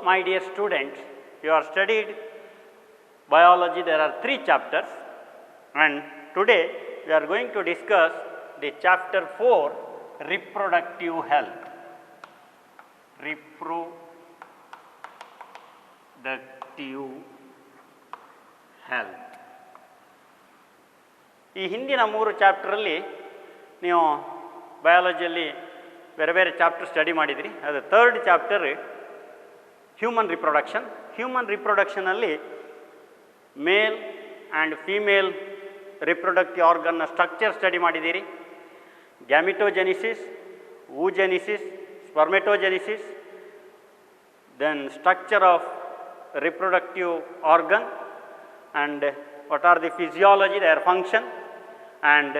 my dear students, you are studied biology. There are 3 chapters, and today we are going to discuss the chapter 4, reproductive health. Reproductive health. ಈ ಹಿಂದಿನ 3 ಚಾಪ್ಟರಲ್ಲಿ ನೀವು ಬಯಾಲಜಿಯಲ್ಲಿ ಬೇರೆ ಬೇರೆ chapter study ಮಾಡಿದಿರಿ. ಅದು 3rd chapter human reproduction. Human ರಿಪ್ರೊಡಕ್ಷನಲ್ಲಿ male and female reproductive ಆರ್ಗನ್ನ structure study ಮಾಡಿದ್ದೀರಿ. Gametogenesis, oogenesis, spermatogenesis, then structure of reproductive organ and what are the physiology, their function, and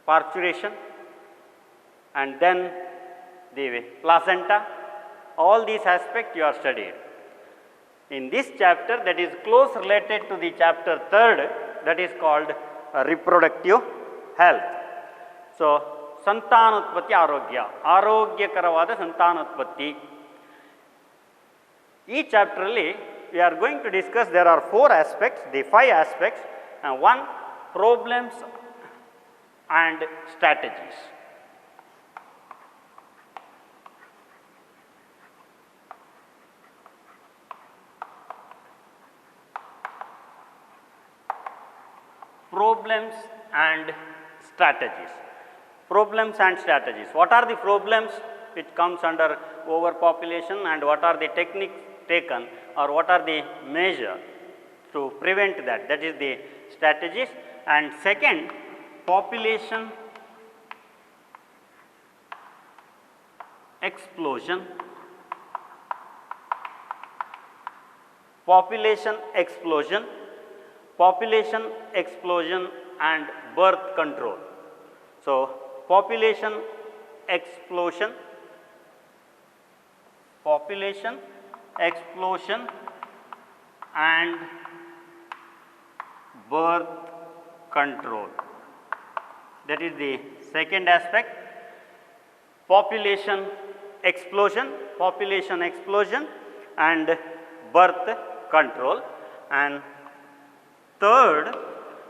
parturition, and then the placenta. All these aspects you are studied. In this chapter, that is close related to the chapter 3rd, that is called reproductive health. So, ಸಂತಾನೋತ್ಪತ್ತಿ ಆರೋಗ್ಯ, ಆರೋಗ್ಯಕರವಾದ ಸಂತಾನೋತ್ಪತ್ತಿ. ಈ ಚಾಪ್ಟರಲ್ಲಿ we are going to discuss, there are 4 aspects, the 5 aspects, and 1 problems and strategies. Problems and strategies. Problems and strategies. What are the problems which comes under overpopulation, and what are the techniques taken, or what are the measures to prevent that? That is the strategies. And second, population explosion. Population explosion. Population explosion and birth control. So, population explosion, and birth control. That is the second aspect. Population explosion and birth control. And third,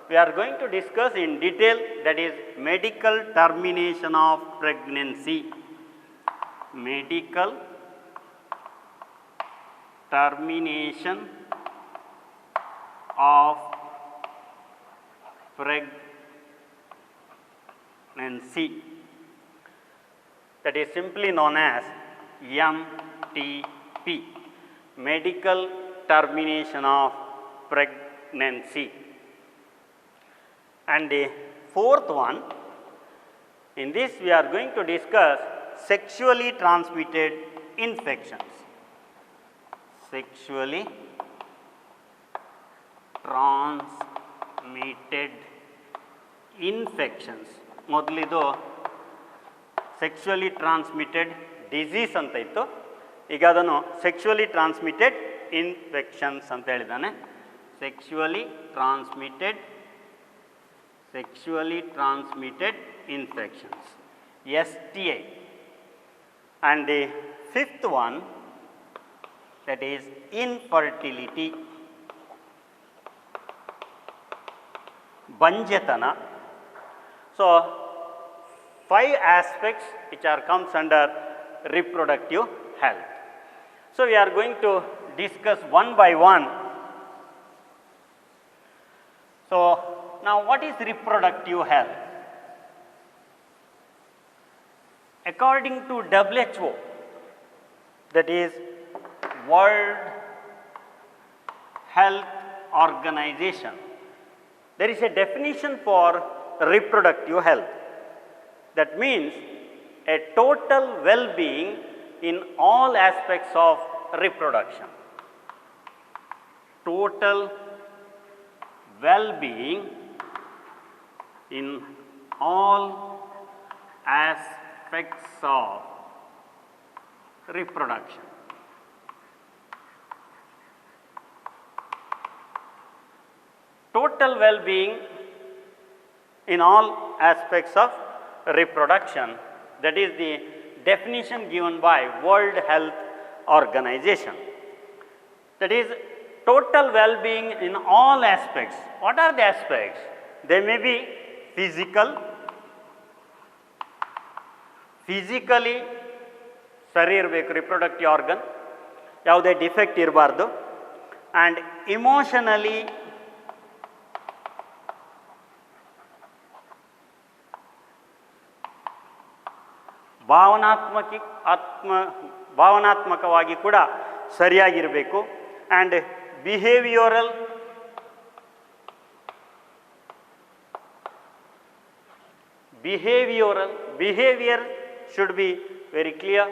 we are going to discuss in detail, that is medical termination of pregnancy. Medical termination of pregnancy. That is simply known as MTP. Medical termination of pregnancy. And the 4th one, in this we are going to discuss sexually transmitted infections. Sexually transmitted infections. ಮೊದಲಿದು sexually transmitted disease ಅಂತ ಇತ್ತು, ಈಗ ಅದನ್ನು sexually transmitted infections ಅಂತ ಹೇಳಿದ್ದಾನೆ. sexually transmitted infections, STI. And the 5th one, that is infertility, banjatana. So, 5 aspects which are comes under reproductive health. So, we are going to discuss one by one. So, now what is reproductive health? According to WHO, that is World Health Organization, there is a definition for reproductive health. That means a total well-being in all aspects of reproduction. Total well-being in all aspects of reproduction. Total well-being in all aspects of reproduction, that is the definition given by World Health organization. That is total well-being in all aspects. What are the aspects? They may be physically ಸರಿ ಇರಬೇಕು, reproductive organ ಯಾವುದೇ defect ಇರಬಾರ್ದು. And emotionally ಭಾವನಾತ್ಮಕವಾಗಿ ಕೂಡ ಸರಿಯಾಗಿರಬೇಕು. And behaviour should be very clear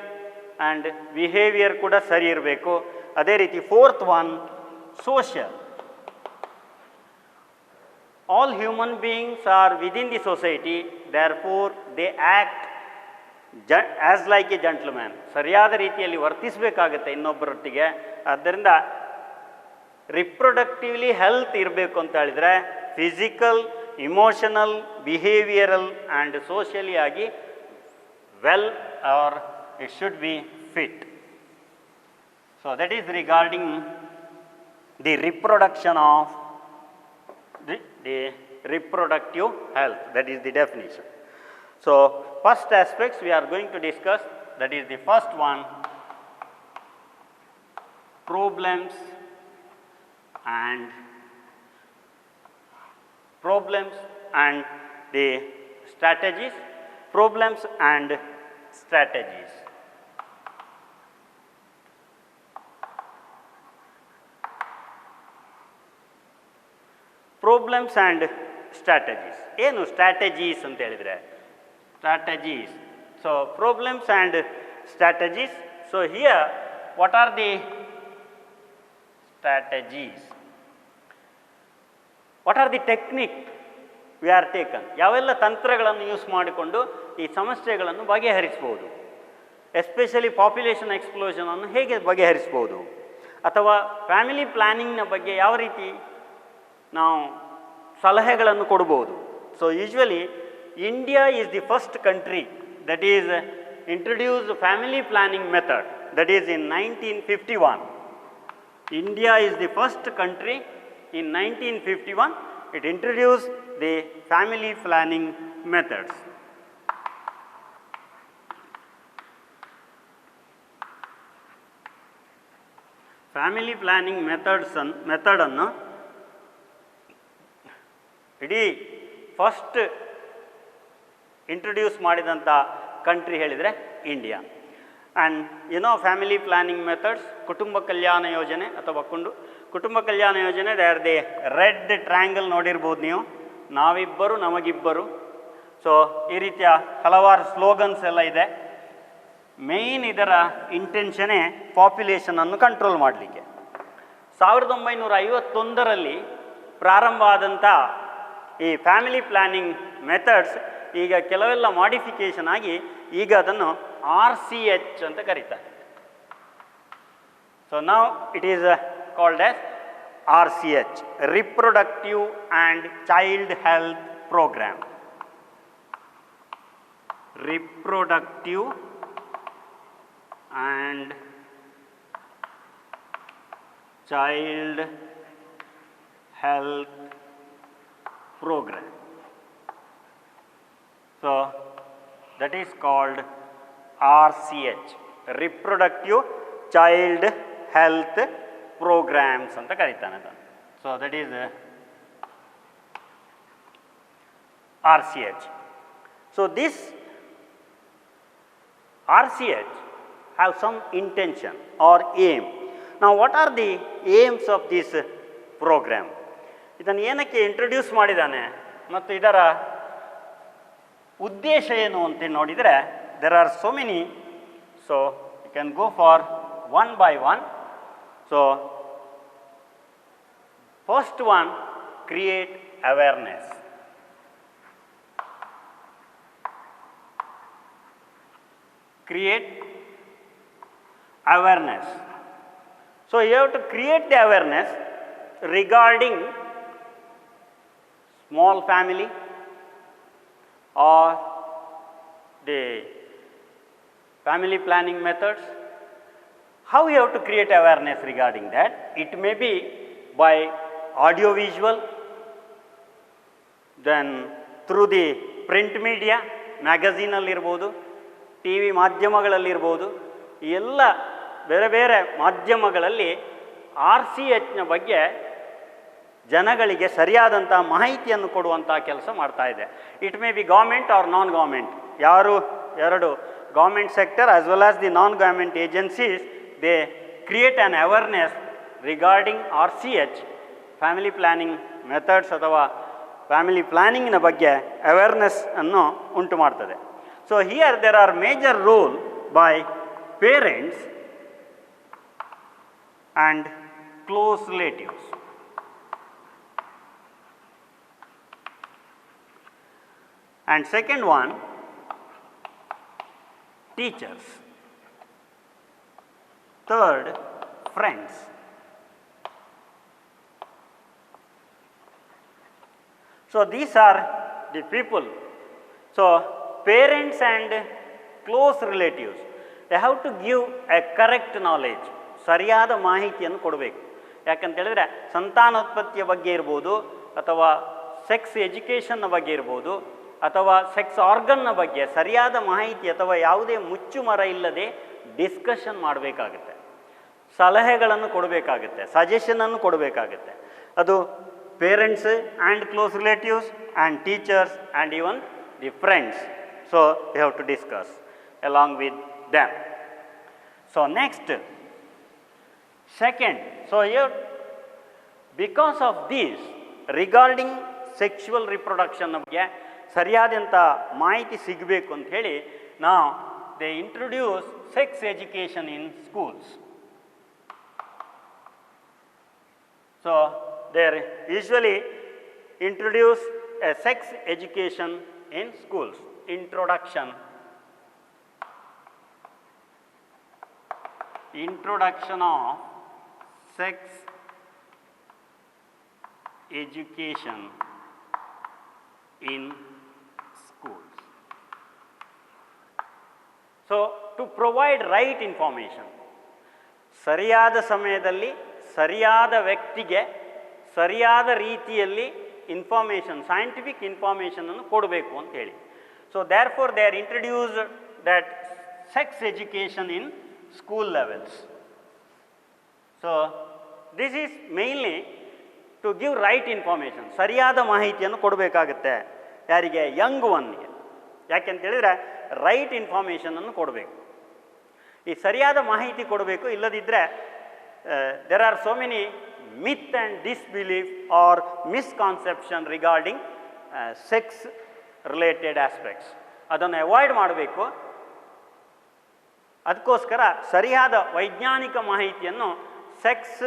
and behaviour ಕೂಡ ಸರಿ ಇರಬೇಕು. ಅದೇ ರೀತಿ fourth one, social. All human beings are within the society, therefore they act as like a gentleman. ಸರಿಯಾದ ರೀತಿಯಲ್ಲಿ ವರ್ತಿಸಬೇಕಾಗತ್ತೆ ಇನ್ನೊಬ್ಬರೊಟ್ಟಿಗೆ. ಆದ್ದರಿಂದ ರಿಪ್ರೊಡಕ್ಟಿವ್ಲಿ ಹೆಲ್ತ್ ಇರಬೇಕು ಅಂತ ಹೇಳಿದರೆ physical, emotional, behavioural and socially ಆಗಿ well are it should be fit. So that is regarding the reproduction of the reproductive health. That is the definition. So first aspects we are going to discuss, that is the first one, problems and the strategies. Problems and strategies. Problems and strategies. ಏನು strategies ಅಂತ ಹೇಳಿದರೆ? Strategies. So problems and strategies. So here what are the strategies? What are the technique we are taken? ಯಾವೆಲ್ಲ ತಂತ್ರಗಳನ್ನು use ಮಾಡಿಕೊಂಡು ಈ ಸಮಸ್ಯೆಗಳನ್ನು ಬಗೆಹರಿಸ್ಬೋದು? Especially population ಎಕ್ಸ್ಪ್ಲೋಷನನ್ನು ಹೇಗೆ ಬಗೆಹರಿಸ್ಬೋದು, ಅಥವಾ ಫ್ಯಾಮಿಲಿ ಪ್ಲ್ಯಾನಿಂಗ್ನ ಬಗ್ಗೆ ಯಾವ ರೀತಿ ನಾವು ಸಲಹೆಗಳನ್ನು ಕೊಡ್ಬೋದು? So usually India is the first country that is introduced family planning method, that is in 1951. India is the first country in 1951, it introduced the family planning methods. Family planning ಮೆಥಡನ್ನು ಇಡೀ first introduce ಮಾಡಿದಂಥ country ಹೇಳಿದರೆ India. And family planning methods, ಕುಟುಂಬ ಕಲ್ಯಾಣ ಯೋಜನೆ ಅಥವಾ ಕುಟುಂಬ ಕಲ್ಯಾಣ ಯೋಜನೆ, they are the red triangle ನೋಡಿರ್ಬೋದು ನೀವು, ನಾವಿಬ್ಬರು ನಮಗಿಬ್ಬರು. ಸೊ ಈ ರೀತಿಯ ಹಲವಾರು ಸ್ಲೋಗನ್ಸ್ ಎಲ್ಲ ಇದೆ. ಮೇಯ್ನ್ ಇದರ ಇಂಟೆನ್ಷನೇ ಪಾಪ್ಯುಲೇಷನನ್ನು ಕಂಟ್ರೋಲ್ ಮಾಡಲಿಕ್ಕೆ. 1951ರಲ್ಲಿ ಪ್ರಾರಂಭ ಆದಂಥ ಈ ಫ್ಯಾಮಿಲಿ ಪ್ಲ್ಯಾನಿಂಗ್ ಮೆಥಡ್ಸ್ ಈಗ ಕೆಲವೆಲ್ಲ ಮಾಡಿಫಿಕೇಷನ್ ಆಗಿ ಈಗ ಅದನ್ನು RCH ಅಂತ ಕರೀತಾರೆ. So now it is called as RCH, reproductive and child health programme. Reproductive and child health program. So that is called RCH, reproductive child health programs anta karitane adanu. So that is RCH. So this RCH have some intention or aim. Now what are the aims of this program? ಇದನ್ನು ಏನಕ್ಕೆ introduce ಮಾಡಿದ್ದಾನೆ ಮತ್ತು ಇದರ ಉದ್ದೇಶ ಏನು ಅಂತ ನೋಡಿದರೆ, there are so many, so you can go for one by one. So first one, create awareness. Create awareness. So you have to create the awareness regarding small family or the family planning methods How you have to create awareness regarding that? It may be by audio visual, then through the print media, ಮ್ಯಾಗಝೀನಲ್ಲಿರ್ಬೋದು, T V ಮಾಧ್ಯಮಗಳಲ್ಲಿರ್ಬೋದು, ಎಲ್ಲ ಬೇರೆ ಬೇರೆ ಮಾಧ್ಯಮಗಳಲ್ಲಿ RCH ಬಗ್ಗೆ ಜನಗಳಿಗೆ ಸರಿಯಾದಂಥ ಮಾಹಿತಿಯನ್ನು ಕೊಡುವಂಥ ಕೆಲಸ ಮಾಡ್ತಾ ಇದೆ. It may be government or non government, ಯಾರು ಎರಡು government sector as well as the non government agencies, they create an awareness regarding RCH, family planning methods ಅಥವಾ ಫ್ಯಾಮಿಲಿ ಪ್ಲ್ಯಾನಿಂಗಿನ ಬಗ್ಗೆ ಅವೇರ್ನೆಸ್ ಅನ್ನು ಉಂಟು ಮಾಡ್ತದೆ. So here there are major role by parents and close relatives. And second one, teachers. Third, friends. So these are the people. So parents and close relatives, they have to give a correct knowledge, ಸರಿಯಾದ ಮಾಹಿತಿಯನ್ನು ಕೊಡಬೇಕು. ಯಾಕಂತ ಹೇಳಿದ್ರೆ ಸಂತಾನೋತ್ಪತ್ತಿಯ ಬಗ್ಗೆ ಇರ್ಬೋದು, ಅಥವಾ sex ಎಜುಕೇಷನ್ನ ಬಗ್ಗೆ ಇರ್ಬೋದು, ಅಥವಾ ಸೆಕ್ಸ್ ಆರ್ಗನ್ನ ಬಗ್ಗೆ ಸರಿಯಾದ ಮಾಹಿತಿ ಅಥವಾ ಯಾವುದೇ ಮುಚ್ಚುಮರ ಇಲ್ಲದೆ ಡಿಸ್ಕಷನ್ ಮಾಡಬೇಕಾಗುತ್ತೆ, ಸಲಹೆಗಳನ್ನು ಕೊಡಬೇಕಾಗುತ್ತೆ, ಸಜೆಷನನ್ನು ಕೊಡಬೇಕಾಗುತ್ತೆ. ಅದು parents and close relatives and teachers and even the friends. So they have to discuss along with them. So next second, so because of this regarding sexual reproduction ಬಗ್ಗೆ ಸರಿಯಾದಂಥ ಮಾಹಿತಿ ಸಿಗಬೇಕು ಅಂತ ಹೇಳಿ ನಾವು they introduce sex education in schools. So there usually introduce a sex education in schools. Introduction of sex education in schools. So to provide right information, ಸರಿಯಾದ ಸಮಯದಲ್ಲಿ ಸರಿಯಾದ ವ್ಯಕ್ತಿಗೆ ಸರಿಯಾದ ರೀತಿಯಲ್ಲಿ ಇನ್ಫಾರ್ಮೇಷನ್, ಸೈಂಟಿಫಿಕ್ ಇನ್ಫಾರ್ಮೇಷನನ್ನು ಕೊಡಬೇಕು ಅಂತ ಹೇಳಿ. So therefore they are introduced that sex education in school levels. So this is mainly to give right information, ಸರಿಯಾದ ಮಾಹಿತಿಯನ್ನು ಕೊಡಬೇಕಾಗುತ್ತೆ. ಯಾರಿಗೆ? ಯಂಗ್ ಒನ್ಗೆ. ಯಾಕೆಂತೇಳಿದರೆ ರೈಟ್ ಇನ್ಫಾರ್ಮೇಷನನ್ನು ಕೊಡಬೇಕು, ಈ ಸರಿಯಾದ ಮಾಹಿತಿ ಕೊಡಬೇಕು. ಇಲ್ಲದಿದ್ದರೆ there are so many myth and disbelief or misconception regarding sex related aspects. ಅದನ್ನು ಅವಾಯ್ಡ್ ಮಾಡಬೇಕು. ಅದಕ್ಕೋಸ್ಕರ ಸರಿಯಾದ ವೈಜ್ಞಾನಿಕ ಮಾಹಿತಿಯನ್ನು ಸೆಕ್ಸ್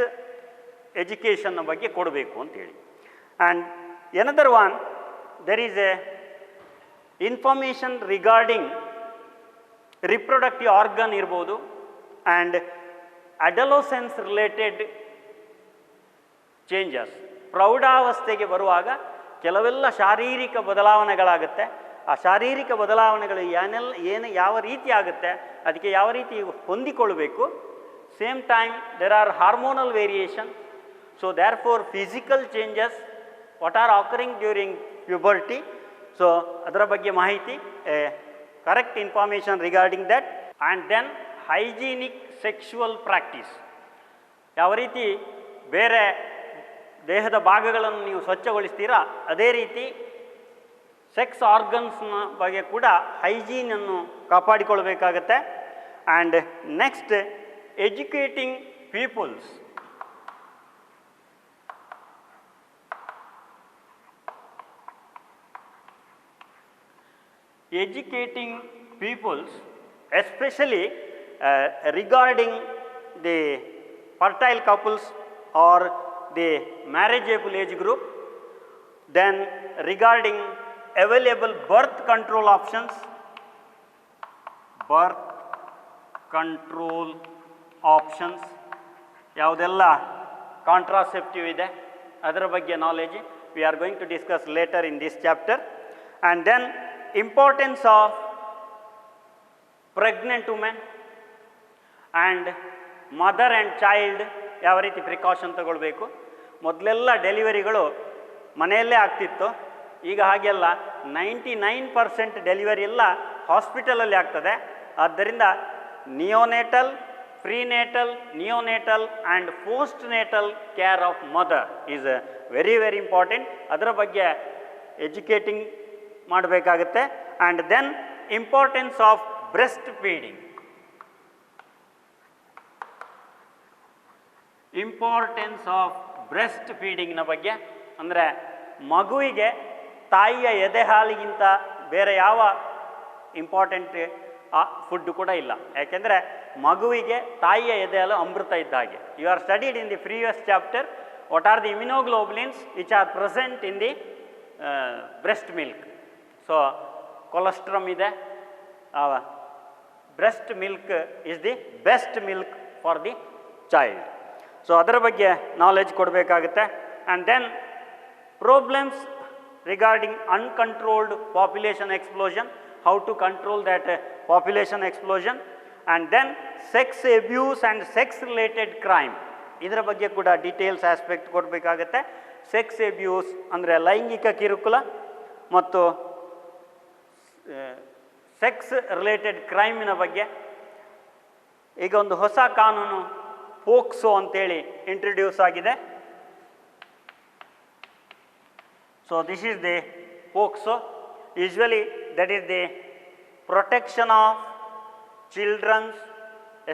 ಎಜುಕೇಷನ್ನ ಬಗ್ಗೆ ಕೊಡಬೇಕು ಅಂತೇಳಿ. And another one, there is A information regarding reproductive organ ಇರ್ಬೋದು ಆ್ಯಂಡ್ ಅಡಲೋಸೆನ್ಸ್ ರಿಲೇಟೆಡ್ ಚೇಂಜಸ್. ಪ್ರೌಢಾವಸ್ಥೆಗೆ ಬರುವಾಗ ಕೆಲವೆಲ್ಲ ಶಾರೀರಿಕ ಬದಲಾವಣೆಗಳಾಗುತ್ತೆ. ಆ ಶಾರೀರಿಕ ಬದಲಾವಣೆಗಳು ಯಾವ ರೀತಿ ಆಗುತ್ತೆ, ಅದಕ್ಕೆ ಯಾವ ರೀತಿ ಹೊಂದಿಕೊಳ್ಳಬೇಕು. Same time there are hormonal variation. So therefore physical changes what are occurring during puberty, so ಅದರ ಬಗ್ಗೆ ಮಾಹಿತಿ, correct information regarding that. And then hygienic sexual practice, ಯಾವ ರೀತಿ ಬೇರೆ ದೇಹದ ಭಾಗಗಳನ್ನು ನೀವು ಸ್ವಚ್ಛಗೊಳಿಸ್ತೀರಾ ಅದೇ ರೀತಿ ಸೆಕ್ಸ್ ಆರ್ಗನ್ಸ್ನ ಬಗ್ಗೆ ಕೂಡ ಹೈಜೀನನ್ನು ಕಾಪಾಡಿಕೊಳ್ಬೇಕಾಗತ್ತೆ. And next, educating peoples. Educating peoples, especially regarding the fertile couples or the marriageable age group, then regarding available birth control options, ಯಾವುದೆಲ್ಲ ಕಾಂಟ್ರಾಸೆಪ್ಟಿವ್ ಇದೆ ಅದರ ಬಗ್ಗೆ knowledge we are going to discuss later in this chapter. And then importance of pregnant women and mother and child ಯಾವ ರೀತಿ precaution ತಗೊಳ್ಬೇಕು. ಮೊದಲೆಲ್ಲ ಡೆಲಿವರಿಗಳು ಮನೆಯಲ್ಲೇ ಆಗ್ತಿತ್ತು, ಈಗ ಹಾಗೆಲ್ಲ 99% ಡೆಲಿವರಿ ಎಲ್ಲ ಹಾಸ್ಪಿಟಲಲ್ಲಿ ಆಗ್ತದೆ. ಆದ್ದರಿಂದ neonatal, prenatal, neonatal and post natal care of mother is very very important. ಅದರ ಬಗ್ಗೆ ಎಜುಕೇಟಿಂಗ್ ಮಾಡಬೇಕಾಗುತ್ತೆ. And then importance of breast feeding. Importance of breast ಫೀಡಿಂಗ್ನ ಬಗ್ಗೆ ಅಂದರೆ ಮಗುವಿಗೆ ತಾಯಿಯ ಎದೆ ಹಾಲಿಗಿಂತ ಬೇರೆ ಯಾವ ಇಂಪಾರ್ಟೆಂಟ್ ಫುಡ್ ಕೂಡ ಇಲ್ಲ. ಯಾಕೆಂದರೆ ಮಗುವಿಗೆ ತಾಯಿಯ ಎದೆ ಹಾಲು ಅಮೃತ ಇದ್ದ ಹಾಗೆ. You are studied in the previous chapter what are the immunoglobulins which are present in the breast milk. So colostrum ಇದೆ. Breast milk is the best milk for the child. So ಅದರ ಬಗ್ಗೆ ನಾಲೆಜ್ ಕೊಡಬೇಕಾಗುತ್ತೆ. And then problems regarding uncontrolled population explosion, how to control that population explosion. And then sex abuse and sex related crime, ಇದರ ಬಗ್ಗೆ ಕೂಡ details aspect ಕೊಡಬೇಕಾಗತ್ತೆ. Sex abuse ಅಂದರೆ ಲೈಂಗಿಕ ಕಿರುಕುಲ ಮತ್ತು ಸೆಕ್ಸ್ ರಿಲೇಟೆಡ್ ಕ್ರೈಮಿನ ಬಗ್ಗೆ. ಈಗ ಒಂದು ಹೊಸ ಕಾನೂನು ಪೋಕ್ಸೋ ಅಂತೇಳಿ ಇಂಟ್ರಡ್ಯೂಸ್ ಆಗಿದೆ. So this is the POCSO. Usually that is the protection of childrens,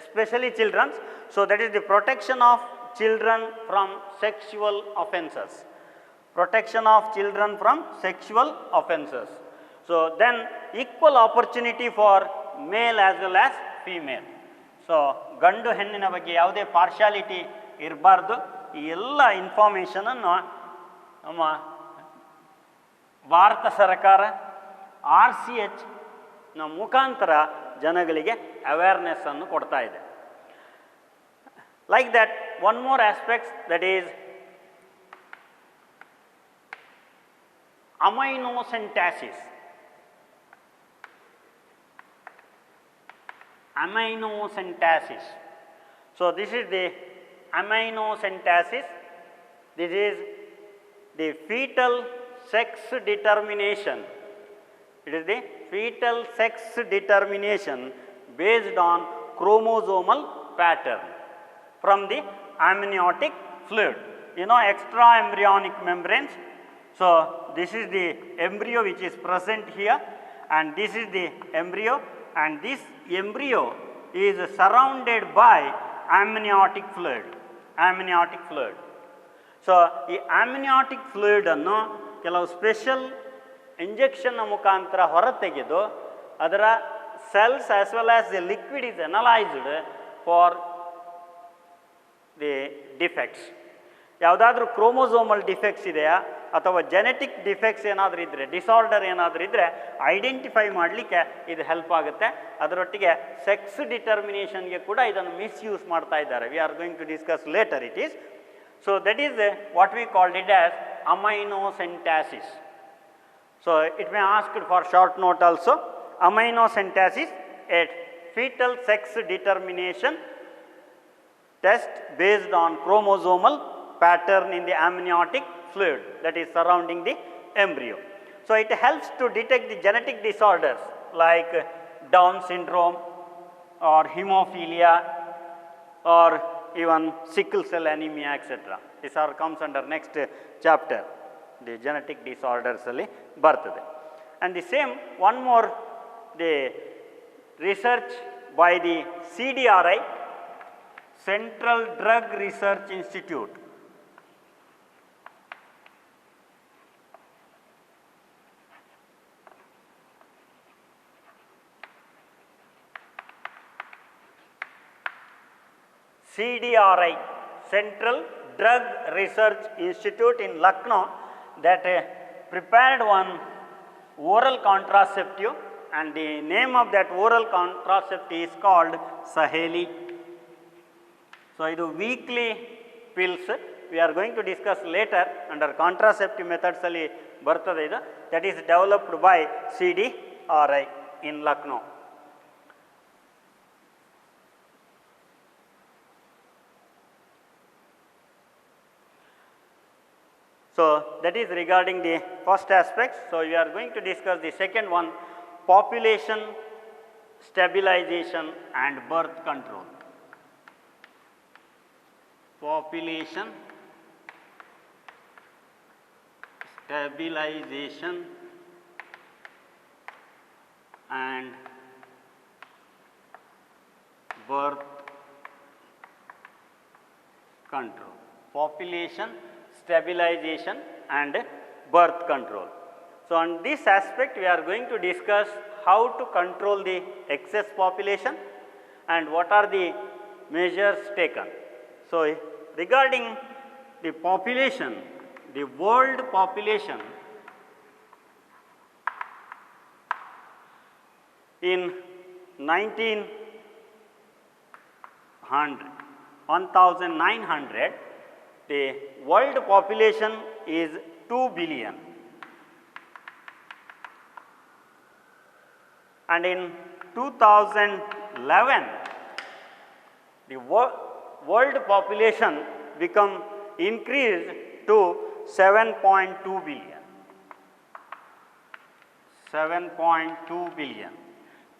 especially childrens. So that is the protection of children from sexual offenses. Protection of children from sexual offenses. So then equal opportunity for male as well as female. So ಗಂಡು ಹೆಣ್ಣಿನ ಬಗ್ಗೆ ಯಾವುದೇ partiality ಇರಬಾರ್ದು. ಈ ಎಲ್ಲ ಇನ್ಫಾರ್ಮೇಷನನ್ನು ನಮ್ಮ ಭಾರತ ಸರ್ಕಾರ RCH ನ ಮುಖಾಂತರ ಜನಗಳಿಗೆ ಅವೇರ್ನೆಸ್ಸನ್ನು ಕೊಡ್ತಾ ಇದೆ. Like that, one more aspect, that is amniocentesis. Amniocentesis. So this is the amniocentesis. This is the fetal sex determination. It is the fetal sex determination based on chromosomal pattern from the amniotic fluid. You know, extra embryonic membranes. So this is the embryo which is present here, and this is the embryo, and this embryo is surrounded by amniotic fluid. Amniotic fluid. So ಈ amniotic fluid ಅನ್ನು ಕೆಲವು special injection ಮುಖಾಂತರ ಹೊರತೆಗೆದು ಅದರ cells as well as the liquid is analyzed for the defects. ಯಾವುದಾದ್ರೂ chromosomal defects ಇದೆಯಾ ಅಥವಾ genetic defects ಏನಾದರೂ ಇದ್ದರೆ, ಡಿಸಾರ್ಡರ್ ಏನಾದರೂ ಇದ್ದರೆ ಐಡೆಂಟಿಫೈ ಮಾಡಲಿಕ್ಕೆ ಇದು ಹೆಲ್ಪ್ ಆಗುತ್ತೆ. ಅದರೊಟ್ಟಿಗೆ ಸೆಕ್ಸ್ ಡಿಟರ್ಮಿನೇಷನ್ಗೆ ಕೂಡ ಇದನ್ನು ಮಿಸ್ಯೂಸ್ ಮಾಡ್ತಾ ಇದ್ದಾರೆ. We are going to discuss later it is. So that is what we called it as amniocentesis. So it may asked for short note also. amniocentesis, a fetal sex determination test based on chromosomal pattern in the amniotic fluid that is surrounding the embryo. So it helps to detect the genetic disorders like Down syndrome or hemophilia or even sickle cell anemia, etc. These are comes under next chapter. The genetic disorders alli bartade. And the same one more, the research by the CDRI, Central Drug Research Institute. CDRI, Central Drug Research Institute in Lucknow, that prepared one oral contraceptive, and the name of that oral contraceptive is called Saheli. So idu weekly pills, we are going to discuss later under contraceptive methods alli bartade idu. That is developed by CDRI in Lucknow. So, that is regarding the first aspect. So, we are going to discuss the second one, population stabilization and birth control. Population stabilization and birth control. Population stabilization and birth control. So, on this aspect we are going to discuss how to control the excess population and what are the measures taken. So, regarding the population, the world population in 1900, the world population is 2 billion. And in 2011, the world population become increased to 7.2 billion. 7.2 billion.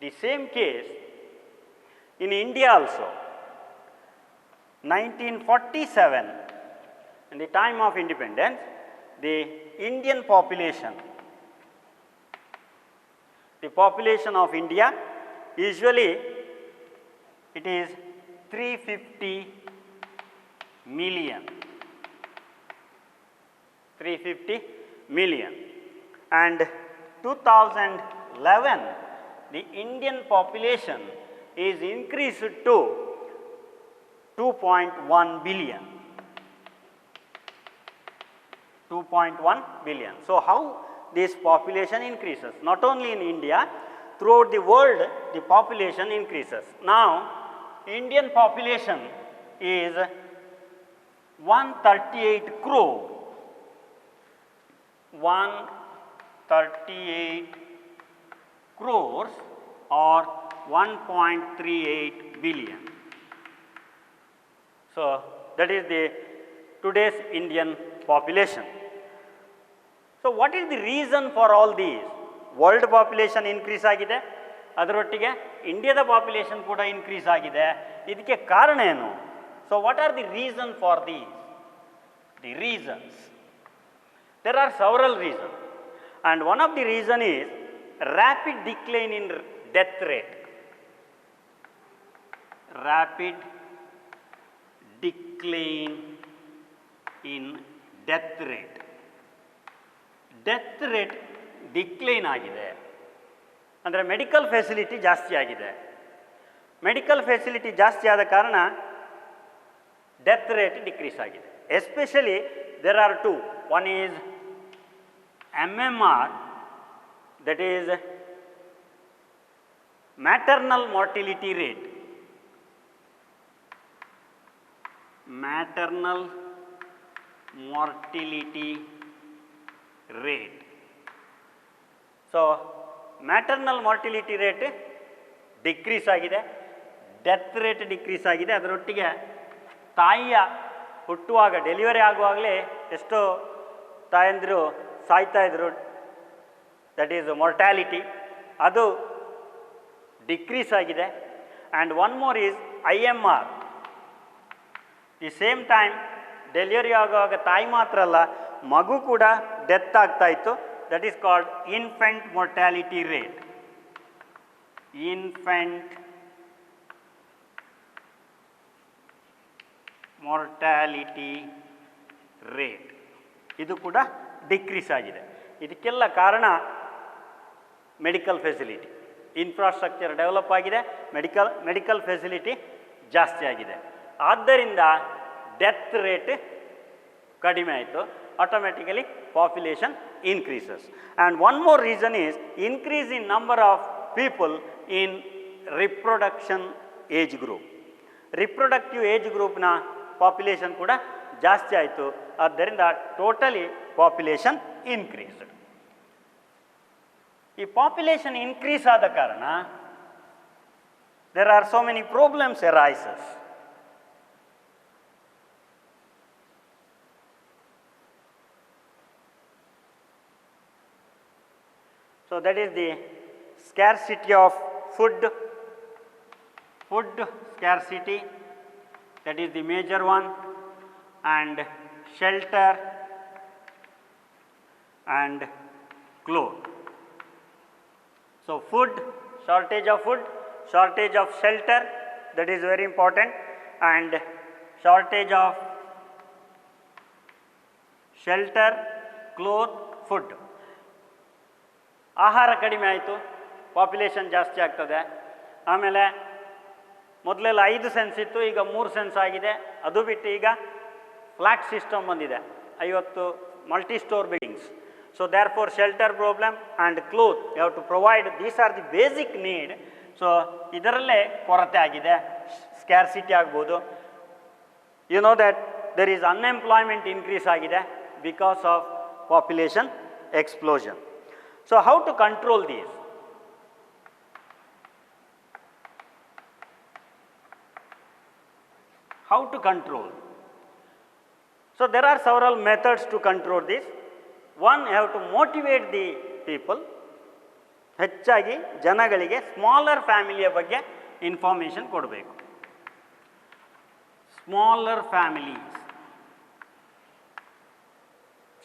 The same case in India also. 1947, in the time of independence, the Indian population, the population of India, usually it is 350 million. 350 million. And 2011, the Indian population is increased to 2.1 billion. 2.1 billion. So, how this population increases? Not only in India, throughout the world the population increases. Now, Indian population is 138 crore. 138 crores or 1.38 billion. So, that is the today's Indian population. So, what is the reason for all these? World population increase ಆಗಿದೆ, ಅದರೊಟ್ಟಿಗೆ ಇಂಡಿಯಾದ population ಕೂಡ increase ಆಗಿದೆ. ಇದಕ್ಕೆ ಕಾರಣ ಏನು? So, what are the reason for these? The reasons. There are several reasons, and one of the reason is rapid decline in death rate. Rapid decline in death rate. Death rate decline ಆಗಿದೆ ಅಂದರೆ medical facility ಜಾಸ್ತಿ ಆಗಿದೆ. Medical facility ಜಾಸ್ತಿ ಆದ ಕಾರಣ death rate decrease ಆಗಿದೆ. Especially there are two. One is MMR, that is maternal mortality rate. Maternal mortality rate. So, maternal mortality rate decrease ಆಗಿದೆ, death rate decrease ಆಗಿದೆ. ಅದರೊಟ್ಟಿಗೆ ತಾಯಿಯ ಹುಟ್ಟುವಾಗ ಡೆಲಿವರಿ ಆಗುವಾಗಲೇ ಎಷ್ಟೋ ತಾಯಂದಿರು ಸಾಯ್ತಾ ಇದ್ರು, ದಟ್ ಈಸ್ ಮೊರ್ಟ್ಯಾಲಿಟಿ, ಅದು ಡಿಕ್ರೀಸ್ ಆಗಿದೆ. And one more is IMR. The same time delivery ಆಗುವಾಗ ತಾಯಿ ಮಾತ್ರ ಅಲ್ಲ, ಮಗು ಕೂಡ ಡೆತ್ ಆಗ್ತಾ ಇತ್ತು. That is called infant mortality rate. Infant mortality rate ಇದು ಕೂಡ ಡಿಕ್ರೀಸ್ ಆಗಿದೆ. ಇದಕ್ಕೆಲ್ಲ ಕಾರಣ ಮೆಡಿಕಲ್ ಫೆಸಿಲಿಟಿ, ಇನ್ಫ್ರಾಸ್ಟ್ರಕ್ಚರ್ ಡೆವಲಪ್ ಆಗಿದೆ, ಮೆಡಿಕಲ್ ಫೆಸಿಲಿಟಿ ಜಾಸ್ತಿ ಆಗಿದೆ. ಆದ್ದರಿಂದ ಡೆತ್ ರೇಟ್ ಕಡಿಮೆ ಆಯಿತು, automatically population increases. And one more reason is increase in number of people in reproduction age group. Reproductive age group na population kuda ಜಾಸ್ತಿ ಆಯಿತು. ಆದ್ದರಿಂದ totally population increased. ಈ ಪಾಪ್ಯುಲೇಷನ್ ಇನ್ಕ್ರೀಸ್ ಆದ ಕಾರಣ there are so many problems arises. So that is the scarcity of food, food scarcity, that is the major one, and shelter and clothes. So food, shortage of food, shortage of shelter, that is very important, and shortage of shelter, cloth, food. ಆಹಾರ ಕಡಿಮೆ ಆಯಿತು, population ಜಾಸ್ತಿ ಆಗ್ತದೆ. ಆಮೇಲೆ ಮೊದಲೆಲ್ಲ 5 sense ಇತ್ತು, ಈಗ 3 sense ಆಗಿದೆ. ಅದು ಬಿಟ್ಟು ಈಗ ಫ್ಲ್ಯಾಟ್ ಸಿಸ್ಟಮ್ ಬಂದಿದೆ, 50 multi store buildings. So therefore shelter problem and cloth you have to provide, these are the basic need. So ಇದರಲ್ಲೇ ಕೊರತೆ ಆಗಿದೆ, ಸ್ಕ್ಯಾರ್ಸಿಟಿ ಆಗ್ಬೋದು. You know that there is unemployment increase ಆಗಿದೆ because of population explosion. So how to control these? How to control? So there are several methods to control this. One, you have to motivate the people. ಹೆಚ್ಚಾಗಿ ಜನಗಳಿಗೆ smaller ಫ್ಯಾಮಿಲಿಯ ಬಗ್ಗೆ information ಕೊಡಬೇಕು. Smaller families,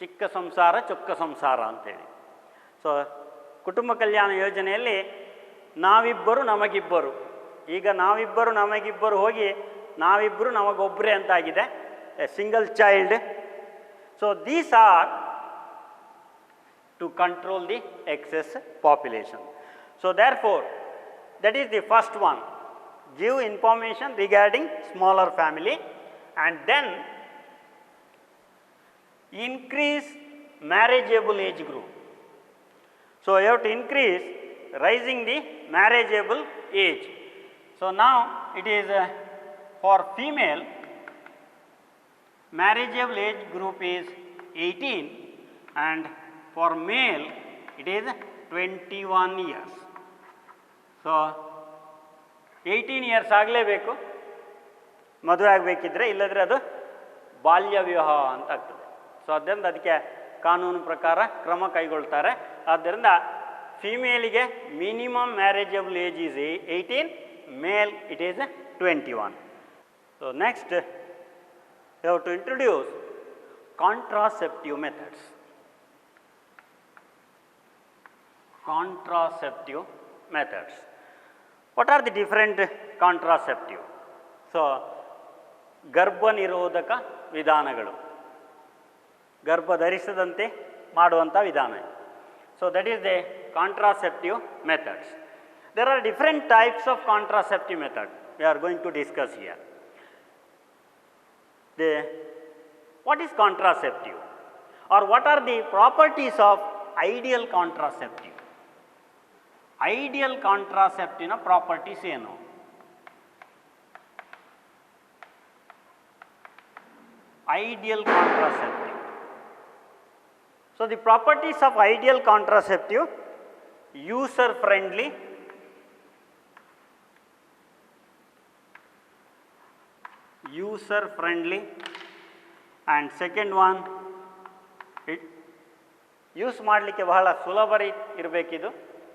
ಚಿಕ್ಕ ಸಂಸಾರ ಚೊಕ್ಕ ಸಂಸಾರ ಅಂತೇಳಿ. So ಕುಟುಂಬ ಕಲ್ಯಾಣ ಯೋಜನೆಯಲ್ಲಿ ನಾವಿಬ್ಬರು ನಮಗಿಬ್ಬರು, ಈಗ ನಾವಿಬ್ಬರು ನಮಗಿಬ್ಬರು ಹೋಗಿ ನಾವಿಬ್ಬರು ನಮಗೊಬ್ಬರೇ ಅಂತಾಗಿದೆ, a single child. So these are to control the excess population. So therefore that is the first one, give information regarding smaller family and then increase marriageable age group. So you have to increase rising the marriageable age. So now it is for female, marriageable age group is 18 and for male it is 21 years. So 18 years ಆಗಲೇಬೇಕು ಮದುವೆ ಆಗಬೇಕಿದ್ರೆ, ಇಲ್ಲದ್ರೆ ಅದು ಬಾಲ್ಯ ವಿವಾಹ ಅಂತ ಆಗ್ತದೆ. So ಆದ್ದರಿಂದ ಅದಕ್ಕೆ ಕಾನೂನು ಪ್ರಕಾರ ಕ್ರಮ ಕೈಗೊಳ್ತಾರೆ. ಆದ್ದರಿಂದ ಫಿಮೇಲಿಗೆ minimum marriageable age is 18, male it is 21. So next you have to introduce contraceptive methods. Contraceptive methods. What are the different contraceptive? So ಗರ್ಭ ನಿರೋಧಕ ವಿಧಾನಗಳು, ಗರ್ಭ ಧರಿಸದಂತೆ ಮಾಡುವಂಥ ವಿಧಾನ. So that is the contraceptive methods. There are different types of contraceptive method we are going to discuss here. What is contraceptive, or what are the properties of ideal contraceptive? Ideal contraceptive na properties ಏನು? Ideal contraceptive. So the properties of ideal contraceptive: user friendly, and second one, use ಮಾಡಲಿಕ್ಕೆ ಬಹಳ ಸುಲಭ ಇರಬೇಕಿದು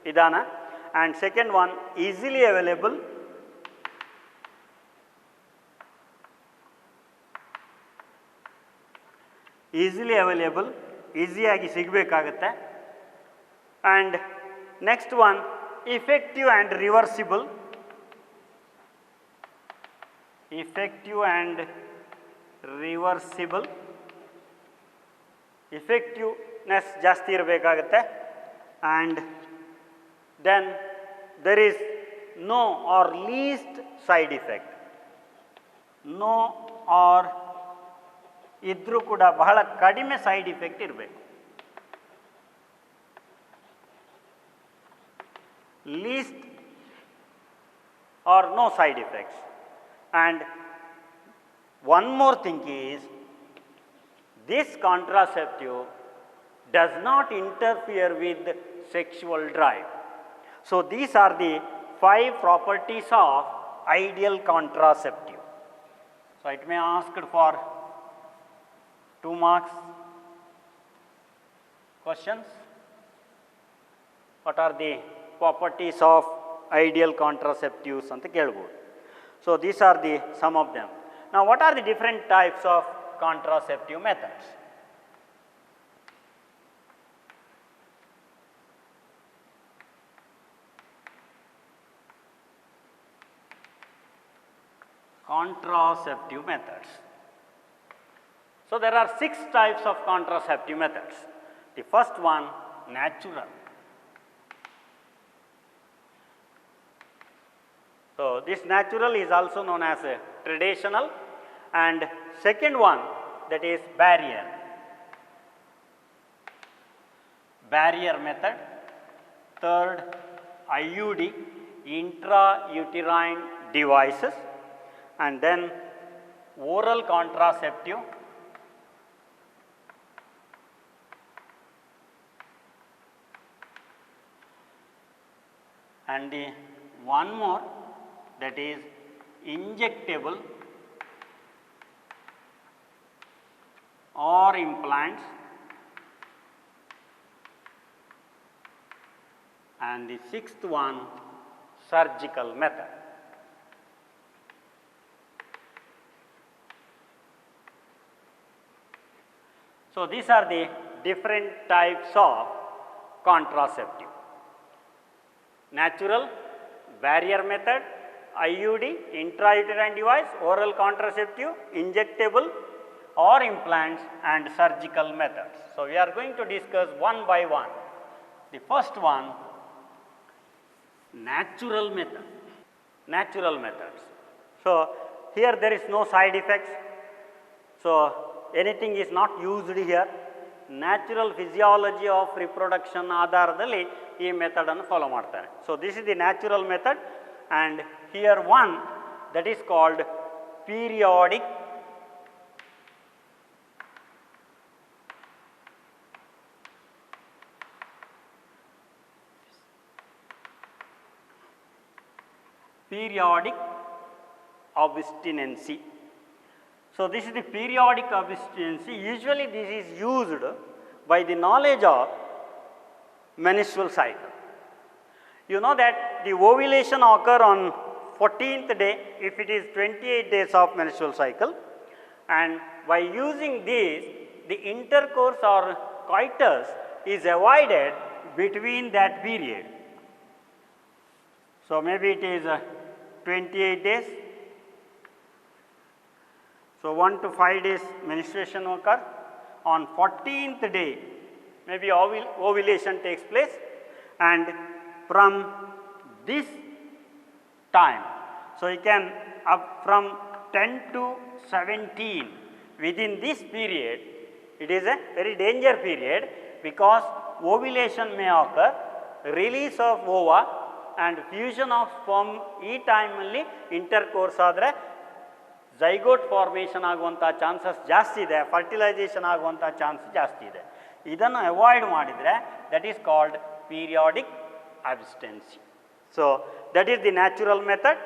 ವಿಧಾನ. And second one, easily available, ಈಸಿಯಾಗಿ ಸಿಗಬೇಕಾಗತ್ತೆ. And next one, effective and reversible. Effectiveness ಜಾಸ್ತಿ ಇರಬೇಕಾಗತ್ತೆ. And then there is no or least side effect. No or ಇದ್ದರೂ ಕೂಡ ಬಹಳ ಕಡಿಮೆ ಸೈಡ್ ಇಫೆಕ್ಟ್ ಇರಬೇಕು. Least or no side effects. And one more thing is, this contraceptive does not interfere with sexual drive. So these are the 5 properties of ideal contraceptive. So it may ask for 2 marks questions. What are the properties of ideal contraceptives anta kelbodu. So these are the some of them. Now what are the different types of contraceptive methods? Contraceptive methods. So there are 6 types of contraceptive methods. The first one, natural. So this natural is also known as a traditional, and second one, that is barrier method. Third, IUD, intrauterine devices, and then oral contraceptive, and the one more, that is injectable or implants, and the sixth one, surgical method. So these are the different types of contraceptive: natural, barrier method, IUD, intrauterine device, oral contraceptive, injectable or implants, and surgical methods. So we are going to discuss one by one. The first one, natural method. Natural methods. So here there is no side effects. So anything is not used here. Natural physiology of reproduction ಆಧಾರದಲ್ಲಿ ಈ method ಅನ್ನು follow ಮಾಡ್ತಾರೆ. So this is the natural method, and here one that is called periodic abstinency. So this is the periodic abstinency. Usually this is used by the knowledge of menstrual cycle. You know that the ovulation occur on 14th day if it is 28 days of menstrual cycle, and by using this, the intercourse or coitus is avoided between that period. So maybe it is 28 days. So 1 to 5 days menstruation occur. On 14th day, maybe ovulation takes place, and from this time, so you can up from 10 to 17, within this period, it is a very danger period, because ovulation may occur, release of ova and fusion of sperm. ಈ ಟೈಮಲ್ಲಿ intercourse ಆದರೆ zygote formation ಆಗುವಂಥ chances ಜಾಸ್ತಿ ಇದೆ, fertilisation ಆಗುವಂಥ chance ಜಾಸ್ತಿ ಇದೆ. ಇದನ್ನು ಅವಾಯ್ಡ್ ಮಾಡಿದರೆ that is called periodic abstinency. So that is the natural method.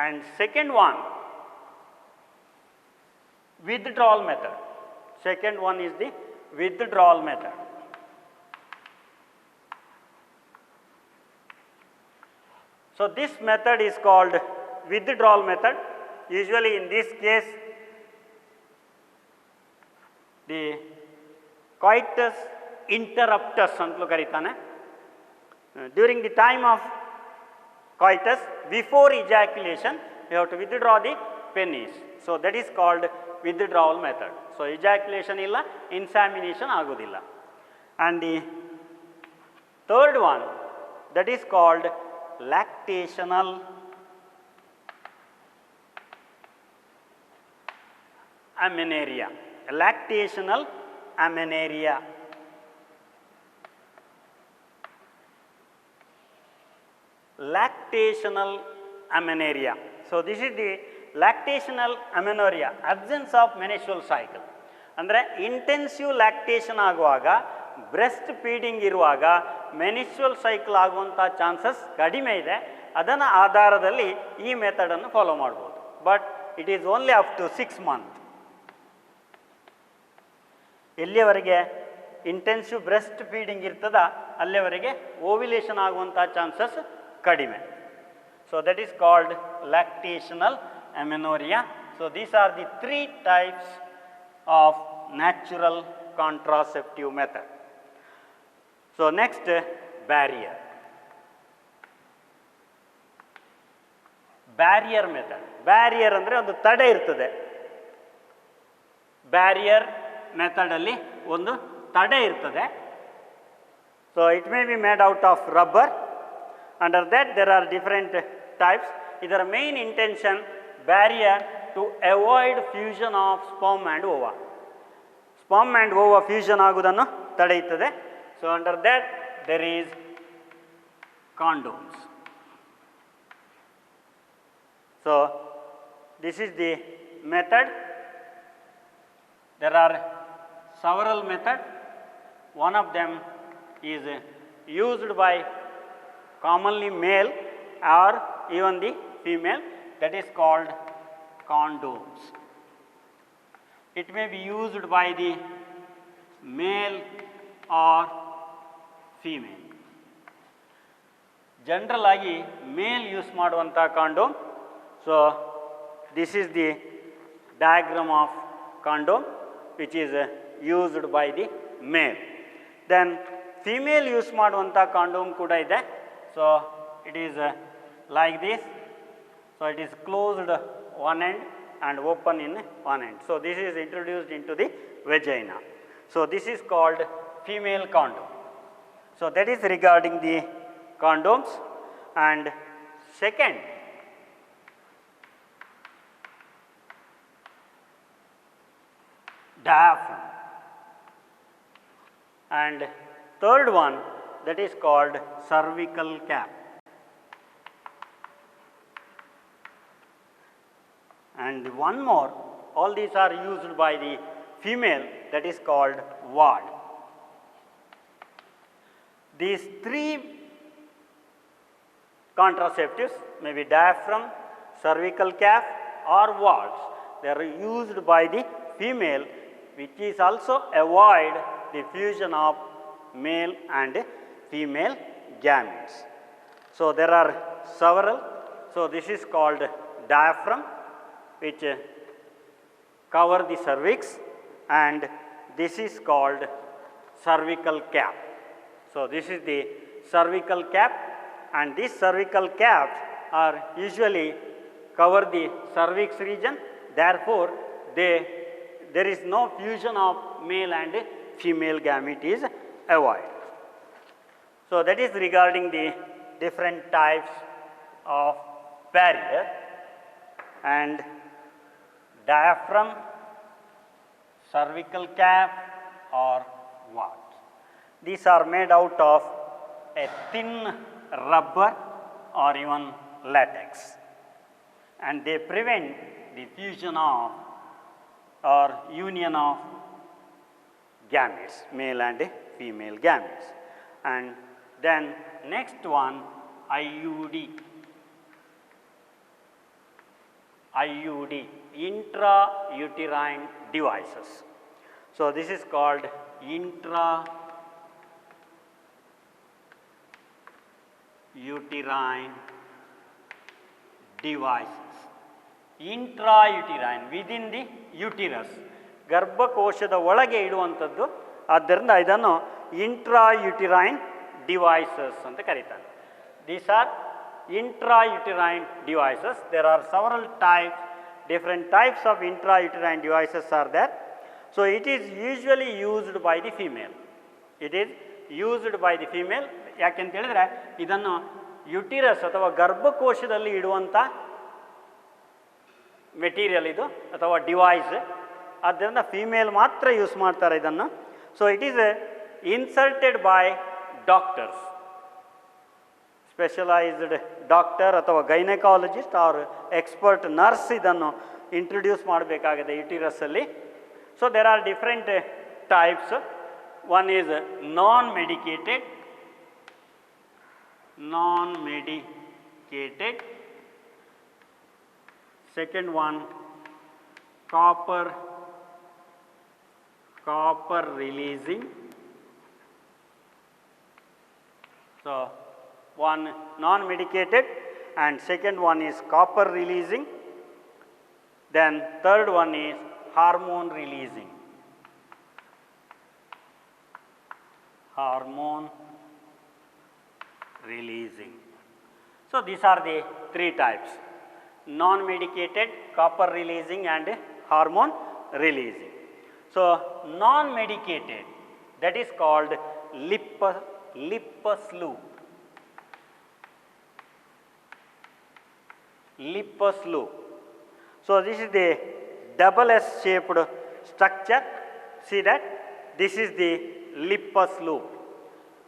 And second one, withdrawal method. Second one is the withdrawal method. So this method is called withdrawal method. Usually in this case, the coitus interruptus antlu karitane. During the time of coitus, before ejaculation, you have to withdraw the penis. So that is called withdrawal method. So ejaculation illa, insemination agudilla. And the third one, that is called lactational amenorrhea. Lactational amenorrhea. Lactational amenorrhea. So this is the lactational amenorrhea, absence of menstrual cycle. ಅಂದರೆ intensive lactation ಆಗುವಾಗ, breast feeding ಇರುವಾಗ ಮೆನಿಸ್ಟ್ರುವಲ್ cycle ಆಗುವಂಥ chances ಕಡಿಮೆ ಇದೆ. ಅದನ್ನು ಆಧಾರದಲ್ಲಿ ಈ ಮೆಥಡನ್ನು ಫಾಲೋ ಮಾಡ್ಬೋದು. But it is only up to 6 month. ಎಲ್ಲಿಯವರೆಗೆ? ಇಂಟೆನ್ಸಿವ್ ಬ್ರೆಸ್ಟ್ ಫೀಡಿಂಗ್ ಇರ್ತದ ಅಲ್ಲಿವರೆಗೆ ಓವ್ಯುಲೇಷನ್ ಆಗುವಂಥ ಚಾನ್ಸಸ್ ಕಡಿಮೆ. So that is called lactational amenorrhoea. So these are the 3 types of natural contraceptive method. So next barrier. Barrier method. Barrier ಅಂದರೆ ಒಂದು ತಡೆ ಇರ್ತದೆ. Barrier ಮೆಥಡಲ್ಲಿ ಒಂದು ತಡೆ ಇರ್ತದೆ. So it may be made out of rubber. Under that there are different types. ಇದರ main intention barrier to avoid fusion of sperm and ova. Sperm and ova fusion ಆಗುವುದನ್ನು ತಡೆಯುತ್ತದೆ. So under that there is condoms. So this is the method. There are several methods. One of them is used by commonly male or even the female, that is called condoms. It may be used by the male or female. General ಆಗಿ ಮೇಲ್ use ಮಾಡುವಂಥ condom. So this is the diagram of condom which is used by the male. Then female use ಮಾಡುವಂಥ condom ಕೂಡ ಇದೆ. So it is like this. So it is closed one end and open in one end. So this is introduced into the vagina. So this is called female condom. So that is regarding the condoms. And second, diaphragm. And third one, that is called cervical cap. And one more, all these are used by the female, that is called ward. These 3 contraceptives may be diaphragm, cervical cap or wards. They are used by the female, which is also avoid the fusion of male and female gametes. So there are several. So this is called diaphragm, which cover the cervix, and this is called cervical cap. So this is the cervical cap, and these cervical caps are usually cover the cervix region. Therefore there is no fusion of male and female gamete is avoided. So that is regarding the different types of barrier. And diaphragm, cervical cap or what. These are made out of a thin rubber or even latex, and they prevent the fusion of or union of gametes, male and female gametes. And then next one, IUD. IUD, intrauterine devices. So this is called intrauterine devices. Intrauterine, within the uterus, ಗರ್ಭಕೋಶದ ಒಳಗೆ ಇಡುವಂಥದ್ದು. ಆದ್ದರಿಂದ ಇದನ್ನು ಇಂಟ್ರಾಯುಟಿರೈನ್ devices ಅಂತ ಕರೀತಾರೆ. These are intrauterine devices. There are several types, different types of intrauterine devices are there. So it is usually used by the female. It is used by the female. ಯಾಕೆಂತ ಹೇಳಿದ್ರೆ ಇದನ್ನು uterus ಅಥವಾ ಗರ್ಭಕೋಶದಲ್ಲಿ ಇಡುವಂಥ material ಇದು ಅಥವಾ device. ಆದ್ದರಿಂದ female ಮಾತ್ರ use ಮಾಡ್ತಾರೆ ಇದನ್ನು. So it is inserted by doctors, specialised doctor ಅಥವಾ ಗೈನಕಾಲಜಿಸ್ಟ್ ಆರ್ ಎಕ್ಸ್ಪರ್ಟ್ ನರ್ಸ್ ಇದನ್ನು ಇಂಟ್ರೊಡ್ಯೂಸ್ ಮಾಡಬೇಕಾಗಿದೆ ಯುಟಿರಸ್ಸಲ್ಲಿ. So there are different types. One is non-medicated. Second one, copper releasing. So, one non-medicated and second one is copper releasing, then third one is hormone releasing. Hormone releasing. So, these are the three types: non-medicated, copper releasing and hormone releasing. So, non-medicated, that is called Lippus loop. Lippus loop. So, this is the double S shaped structure. See that? This is the Lippus loop.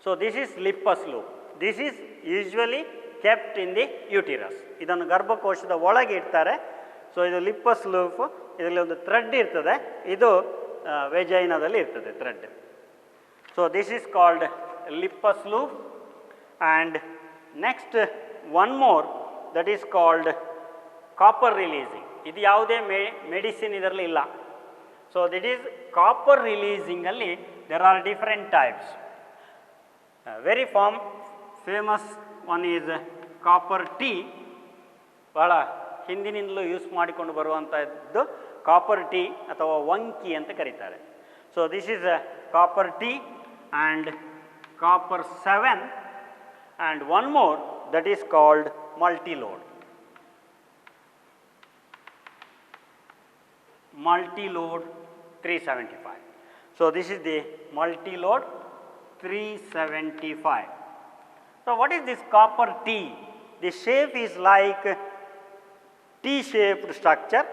So, this is Lippus loop. This is usually kept in the uterus. ಇದನ್ನು ಗರ್ಭಕೋಶದ ಒಳಗೆ ಇಡ್ತಾರೆ. So ಇದು ಲಿಪ್ಪಸ್ loop, ಇದರಲ್ಲಿ ಒಂದು thread ಇರ್ತದೆ, ಇದು ವೆಜೈನಾದಲ್ಲಿ ಇರ್ತದೆ thread. So this is called Lippes loop. And next one more, that is called copper releasing. ಇದು ಯಾವುದೇ ಮೆಡಿಸಿನ್ ಇದರಲ್ಲಿ ಇಲ್ಲ. ಸೊ ದಿಟ್ ಈಸ್ ಕಾಪರ್ ರಿಲೀಸಿಂಗಲ್ಲಿ there are different types. Very famous one is copper T. ಭಾಳ ಹಿಂದಿನಿಂದಲೂ use ಮಾಡಿಕೊಂಡು ಬರುವಂಥದ್ದು copper tea ಅಥವಾ ವಂಕಿ ಅಂತ ಕರೀತಾರೆ. So this is copper tea and copper 7 and one more that is called ಮಲ್ಟಿಲೋಡ್. Multi-load 375. So this is the multi-load 375. So what is this copper T? The shape is like T-shaped structure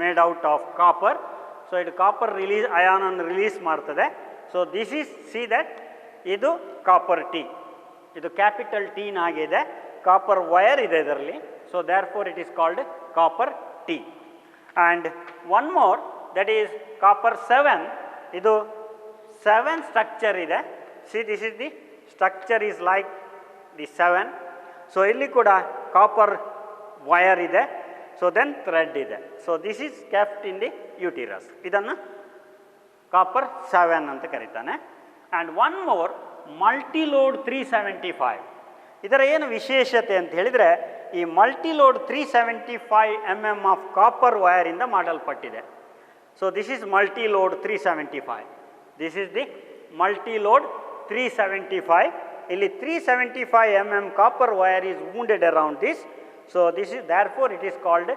made out of copper. So it copper release ion and release ಮಾಡ್ತದೆ. So this is, see that, ಇದು copper T. ಇದು capital T ನಾಗಿದೆ, copper wire ಇದೆ ಇದರಲ್ಲಿ. So therefore it is called copper T. And one more, that is copper 7. ಇದು 7 structure ಇದೆ. See, this is the structure is like the 7. So ಇಲ್ಲಿ ಕೂಡ copper wire ಇದೆ. So then thread ಇದೆ. So this is kept in the uterus. ಇದನ್ನು copper 7 ಅಂತ ಕರೀತಾನೆ. And one more, multi-load 375. ಇದರ ಏನು ವಿಶೇಷತೆ ಅಂತ ಹೇಳಿದರೆ, ಈ ಮಲ್ಟಿಲೋಡ್ 375 mm ಆಫ್ ಕಾಪರ್ ವೈರಿಂದ ಮಾಡಲ್ಪಟ್ಟಿದೆ. So this is ಮಲ್ಟಿಲೋಡ್ 375. This is the ಮಲ್ಟಿಲೋಡ್ 375. ಇಲ್ಲಿ 375 mm copper wire is wounded around this. So this is therefore it is called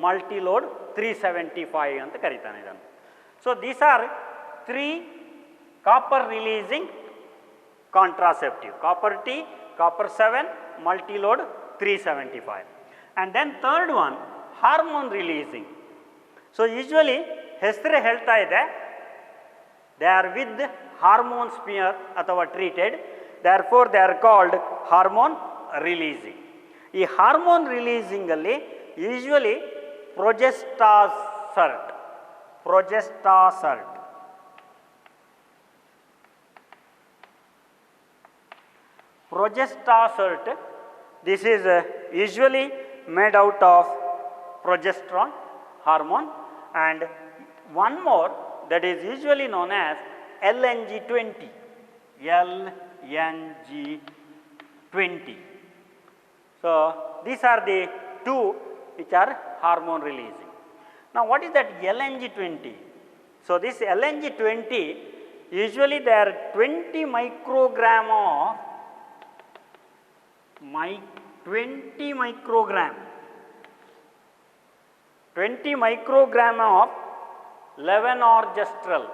ಮಲ್ಟಿಲೋಡ್ 375 ಅಂತ ಕರೀತಾನೆ ಇದನ್ನು. So these R 3 copper releasing contraceptive: copper T, copper 7, multi-load 375. And then third one, hormone releasing. So usually ಹೆಸರೇ ಹೇಳ್ತಾ ಇದೆ, they are with hormone smear ಅಥವಾ treated, therefore they are called hormone releasing. ಈ hormone releasing ಅಲ್ಲಿ usually ಪ್ರೊಜೆಸ್ಟಾಸರ್ಟ್, this is usually made out of progesterone hormone, and one more that is usually known as LNG20. So these are the two which are hormone releasing. Now what is that LNG20? So this LNG20, usually there are 20 microgram of 20 microgram of levonorgestrel.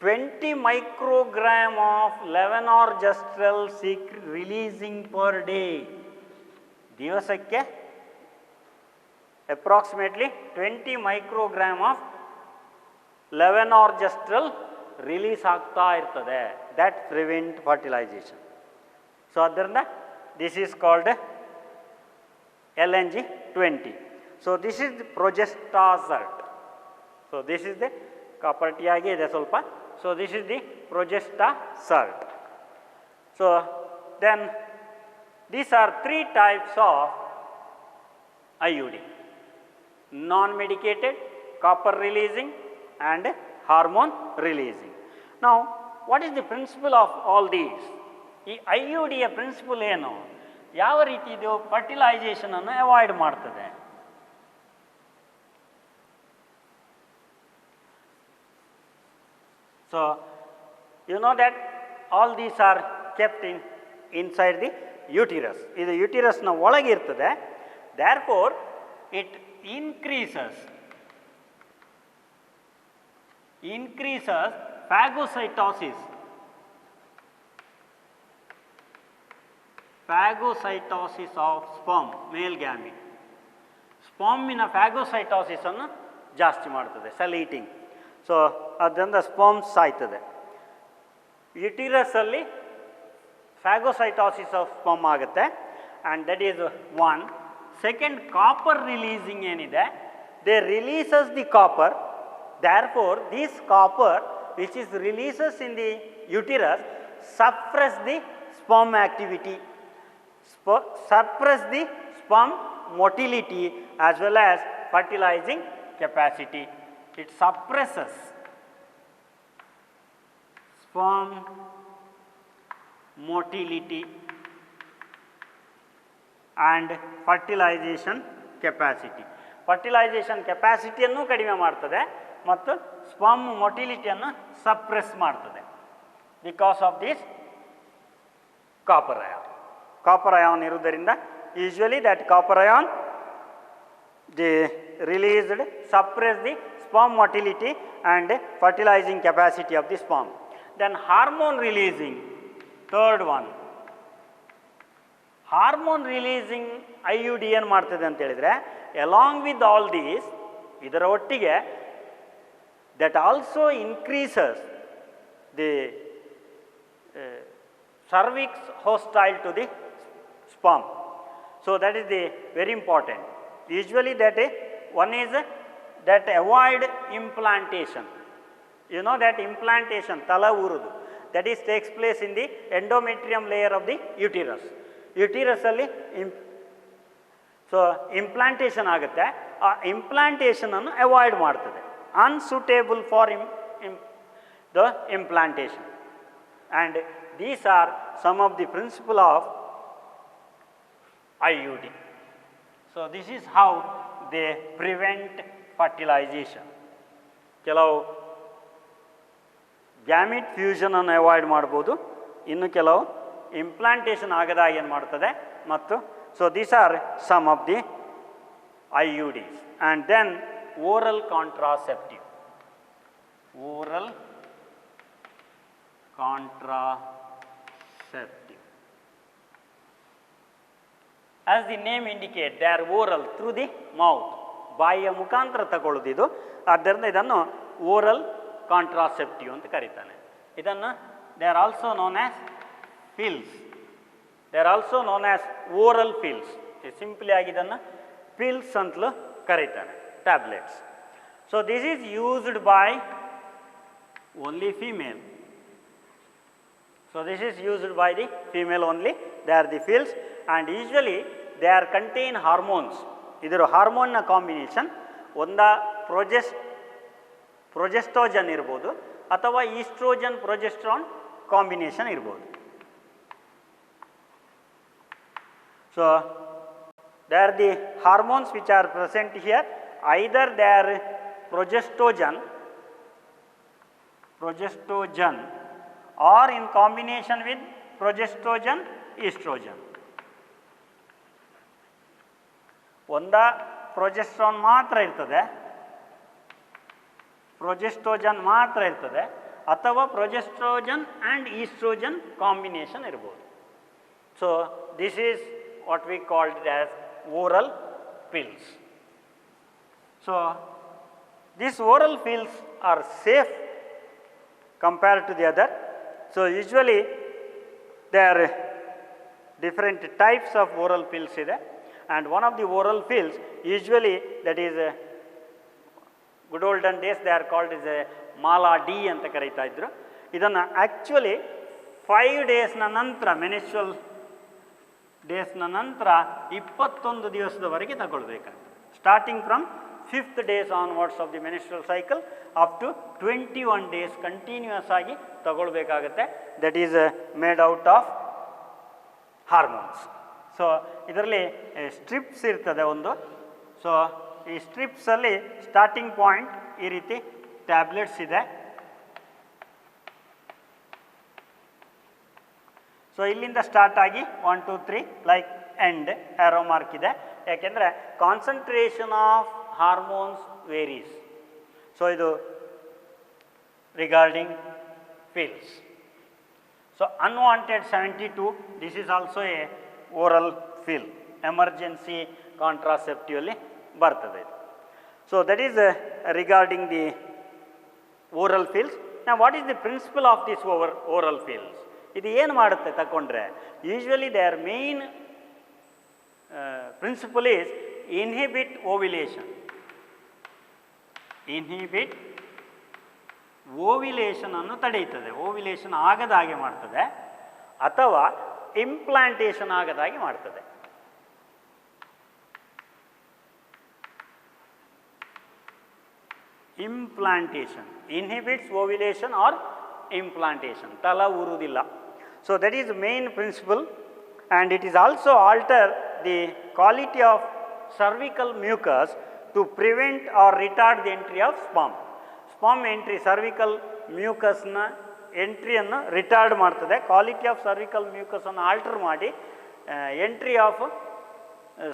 20 microgram of levonorgestrel releasing per day. ದಿವಸಕ್ಕೆ approximately 20 microgram of levonorgestrel release ಆಗ್ತಾ ಇರ್ತದೆ. that prevent fertilization. So ಅದರಿಂದ this is called LNG20. So this is the progestasert. So this is the copper T ಆಗಿದೆ ಸ್ವಲ್ಪ. So this is the progestasert. So then these are 3 types of IUD. non-medicated, copper releasing and hormone releasing. Now, what is the principle of all these? ಈ IUD ಯ principal ಏನು? ಯಾವ ರೀತಿ ಇದು fertilisation ಅನ್ನು avoid ಮಾಡ್ತದೆ? So, you know that all these are kept inside the uterus. ಇದು ಯುಟಿರಸ್ನ ಒಳಗೆ ಇರ್ತದೆ. Therefore, it increases phagocytosis. Phagocytosis of sperm, male gamete. ಸ್ಪರ್ಮಿನ ಫ್ಯಾಗೋಸೈಟೋಸಿಸ್ ಅನ್ನು ಜಾಸ್ತಿ ಮಾಡ್ತದೆ, ಸೆಲ್ ಈಟಿಂಗ್. ಸೊ ಅದರಿಂದ ಸ್ಪರ್ಮ್ಸ್ ಸಾಯ್ತದೆ. ಯುಟಿರಸ್ಸಲ್ಲಿ ಫ್ಯಾಗೋಸೈಟೋಸಿಸ್ ಆಫ್ ಸ್ಪರ್ಮ್ ಆಗುತ್ತೆ. And that is one. Second, copper releasing ಏನಿದೆ, they releases the copper. Therefore, this copper which is releases in the uterus suppress the sperm activity, suppress the sperm motility as well as fertilizing capacity. It suppresses sperm motility and fertilization capacity. Fertilisation ಕೆಪಾಸಿಟಿಯನ್ನು ಕಡಿಮೆ ಮಾಡ್ತದೆ ಮತ್ತು sperm ಮೊಟಿಲಿಟಿಯನ್ನು suppress ಮಾಡ್ತದೆ because of this copper ion. Copper ion ಇರುವುದರಿಂದ usually that copper ion the released suppress the sperm motility and fertilising capacity of the sperm. Then hormone releasing, third one. Hormone releasing IUD ಏನು ಮಾಡ್ತದೆ ಅಂತ ಹೇಳಿದರೆ, along with all these, ಇದರ ಒಟ್ಟಿಗೆ that also increases the cervix hostile to the sperm. So that is the very important. Usually that one is that avoid implantation. You know that implantation, tala urudu, that is takes place in the endometrium layer of the uterus. Uterus ಅಲ್ಲಿ so implantation ಆಗುತ್ತೆ. ಆ ಇಂಪ್ಲಾಂಟೇಷನನ್ನು avoid ಮಾಡ್ತದೆ. Unsuitable for the implantation. And these are some of the principle of IUD. So this is how they prevent fertilisation. ಕೆಲವು gamete ಫ್ಯೂಷನನ್ನು avoid ಮಾಡ್ಬೋದು, ಇನ್ನು ಕೆಲವು ಇಂಪ್ಲಾಂಟೇಷನ್ ಆಗದಾಗ ಏನು ಮಾಡ್ತದೆ. ಮತ್ತು so these are some of the IUDs. And then oral contraceptive. Oral contraceptive. As the name indicates, they are oral, through the mouth. ಬಾಯಿಯ ಮುಖಾಂತರ ತಗೊಳ್ಳೋದಿದು. ಆದ್ದರಿಂದ ಇದನ್ನು ಓರಲ್ ಕಾಂಟ್ರಾಸೆಪ್ಟಿವ್ ಅಂತ ಕರೀತಾನೆ. ಇದನ್ನು they are also known as pills. They are also known as oral pills. Simply ಆಗಿ ಇದನ್ನು pills ಅಂತಲೂ ಕರೀತಾರೆ, tablets. So this is used by only female. So this is used by the female only. They are the pills and usually they are contain hormones. ಇದರ ಹಾರ್ಮೋನ್ನ combination ಒಂದಾ ಪ್ರೊಜೆಸ್ಟೋಜನ್ ಇರ್ಬೋದು ಅಥವಾ oestrogen progesterone combination ಇರ್ಬೋದು. So they are the hormones which are present here. Either they are progestogen or in combination with progestogen, estrogen. ಒಂದಾ progesterone ಮಾತ್ರ ಇರ್ತದೆ, ಪ್ರೊಜೆಸ್ಟೋಜನ್ ಮಾತ್ರ ಇರ್ತದೆ, ಅಥವಾ ಪ್ರೊಜೆಸ್ಟ್ರೋಜನ್ ಆ್ಯಂಡ್ ಈಸ್ಟ್ರೋಜನ್ ಕಾಂಬಿನೇಷನ್ ಇರ್ಬೋದು. So this is what we called it as oral pills. So these oral pills are safe compared to the other. So usually there are different types of oral pills ide, and one of the oral pills usually that is good olden days they are called as a Mala D anta karita idru. Idanna actually 5 days na nanತರ menstrual ಡೇಸ್ನ ನಂತರ 21 ದಿವಸದವರೆಗೆ ತಗೊಳ್ಬೇಕಾಗ್ತದೆ. Starting from 5th days onwards of the menstrual cycle up to 21 days continuous ಆಗಿ ತಗೊಳ್ಬೇಕಾಗತ್ತೆ. That is made out of hormones. So ಇದರಲ್ಲಿ strips ಇರ್ತದೆ ಒಂದು. ಸೊ ಈ ಸ್ಟ್ರಿಪ್ಸಲ್ಲಿ ಸ್ಟಾರ್ಟಿಂಗ್ ಪಾಯಿಂಟ್ ಈ ರೀತಿ ಟ್ಯಾಬ್ಲೆಟ್ಸ್ ಇದೆ. ಸೊ ಇಲ್ಲಿಂದ ಸ್ಟಾರ್ಟ್ ಆಗಿ 1 2 3 ಲೈಕ್ ಎಂಡ್ ಆರೋ ಮಾರ್ಕ್ ಇದೆ. ಯಾಕೆಂದರೆ concentration of hormones varies. So ಇದು regarding pills. So unwanted 72, this is also a oral pill, emergency contraceptive ಅಲ್ಲಿ ಬರ್ತದೆ ಇದು. So that is regarding the oral pills. ನಾ what is the principle of this oral pills? ಇದು ಏನು ಮಾಡುತ್ತೆ ತಗೊಂಡ್ರೆ? Usually their main principle is inhibit ovulation. Inhibit ovulation ಅನ್ನು ತಡೆಯುತ್ತದೆ, ಓವ್ಯುಲೇಷನ್ ಆಗದ ಹಾಗೆ ಮಾಡ್ತದೆ, ಅಥವಾ ಇಂಪ್ಲಾಂಟೇಷನ್ ಆಗದ ಹಾಗೆ ಮಾಡ್ತದೆ. Implantation inhibits ovulation or implantation, ತಲ ಊರುವುದಿಲ್ಲ. So that is main principle. and it is also alter the quality of cervical mucus to prevent or retard the entry of sperm. Sperm entry, cervical mucus na entry annu retard ಮಾಡ್ತದೆ. quality of cervical mucus ಅನ್ನು alter ಮಾಡಿ entry of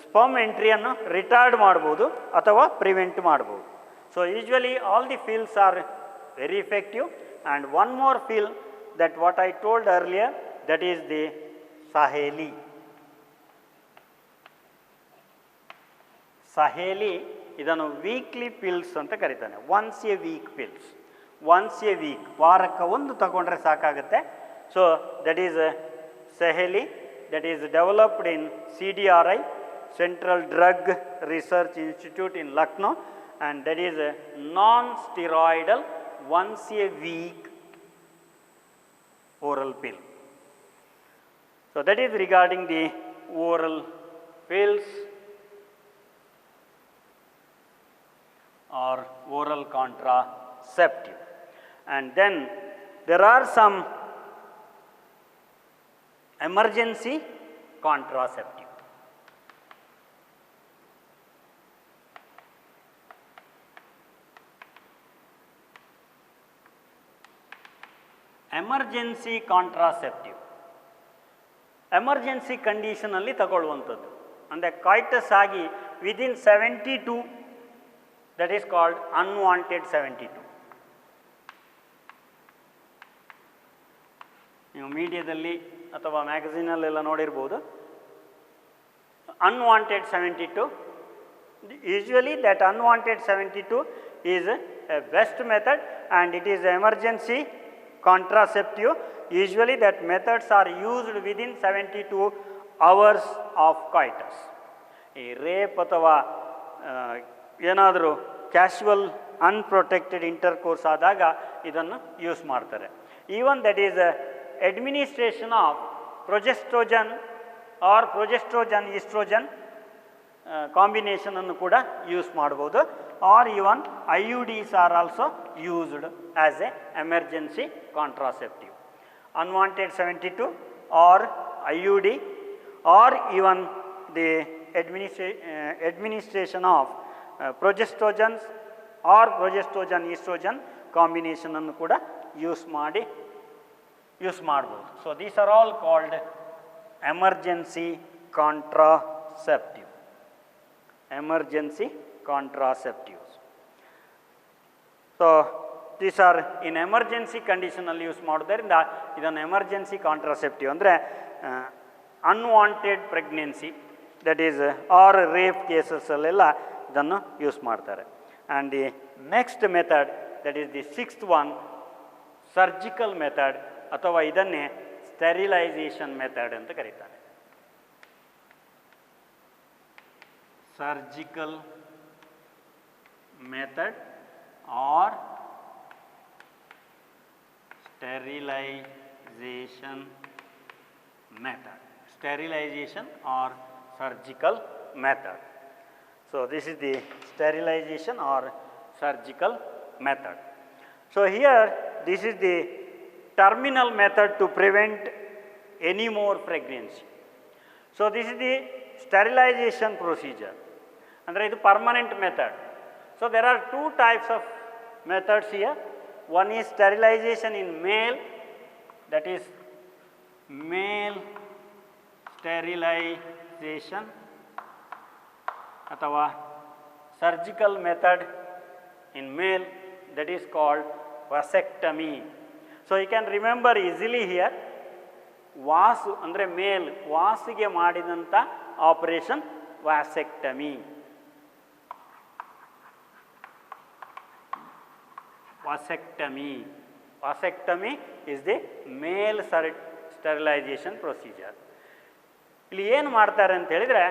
sperm entry ಅನ್ನು retard ಮಾಡಬಹುದು ಅಥವಾ prevent ಮಾಡಬಹುದು. So usually all the pills are very effective. And one more pill that what I told earlier, that is the Saheli. Saheli ಇದನ್ನು weekly pills ಅಂತ ಕರೀತಾನೆ. Once a week pills, once a week, ವಾರಕ್ಕೆ ಒಂದು ತಗೊಂಡ್ರೆ ಸಾಕಾಗುತ್ತೆ. So that is Saheli, that is developed in CDRI, Central Drug Research Institute in Lucknow, and that is a non-steroidal once a week oral pill. So that is regarding the oral pills or oral contraceptive. And then there are some emergency contraceptive. Emergency contraceptive, emergency ಕಂಡೀಷನಲ್ಲಿ ತಗೊಳ್ಳುವಂಥದ್ದು. ಅಂದರೆ coitus ಆಗಿ within 72, that is called unwanted 72. ನೀವು ಮೀಡಿಯಾದಲ್ಲಿ ಅಥವಾ ಮ್ಯಾಗಝೀನಲ್ಲೆಲ್ಲ ನೋಡಿರ್ಬೋದು. Unwanted 72, usually that unwanted 72 is a best method and it is emergency contraceptive. Usually that methods are used within 72 hours of coitus. ಈ ರೇಪ್ ಅಥವಾ ಏನಾದರೂ ಕ್ಯಾಶುವಲ್ ಅನ್ಪ್ರೊಟೆಕ್ಟೆಡ್ ಇಂಟರ್ಕೋರ್ಸ್ ಆದಾಗ ಇದನ್ನು ಯೂಸ್ ಮಾಡ್ತಾರೆ. Even that is administration of progestogen or progestogen oestrogen ಕಾಂಬಿನೇಷನನ್ನು ಕೂಡ use ಮಾಡ್ಬೋದು. Or even IUDs are also used as a emergency contraceptive. Unwanted 72 or IUD or even the administration of progestogens or progestogen oestrogen ಕಾಂಬಿನೇಷನನ್ನು ಕೂಡ use ಮಾಡ್ಬೋದು. So these are all called emergency contraceptive. emergency contraceptives. So these are in emergency condition alli use ಮಾಡೋದರಿಂದ ಇದನ್ನು emergency contraceptive ಅಂದರೆ unwanted pregnancy, that is or rape ಕೇಸಸ್ಸಲ್ಲೆಲ್ಲ ಇದನ್ನು use ಮಾಡ್ತಾರೆ. And the next method, that is the 6th one, surgical method ಅಥವಾ ಇದನ್ನೇ sterilisation method ಅಂತ ಕರೀತಾರೆ. Surgical method or sterilization method. Sterilization or surgical method. So, this is the sterilization or surgical method. So, here this is the terminal method to prevent any more pregnancy. So, this is the sterilization procedure, and it is permanent method. So, there are two types of methods here. One is sterilization in male, that is male sterilization, ಅಥವಾ surgical method in male, that is called vasectomy. So, you can remember easily here, Vasu ಅಂದರೆ ಮೇಲ್ ವಾಸಿಗೆ ಮಾಡಿದಂಥ operation vasectomy. Vasectomy is the male sterilization procedure. ಇಲ್ಲಿ ಏನು ಮಾಡ್ತಾರೆ ಅಂತ ಹೇಳಿದರೆ,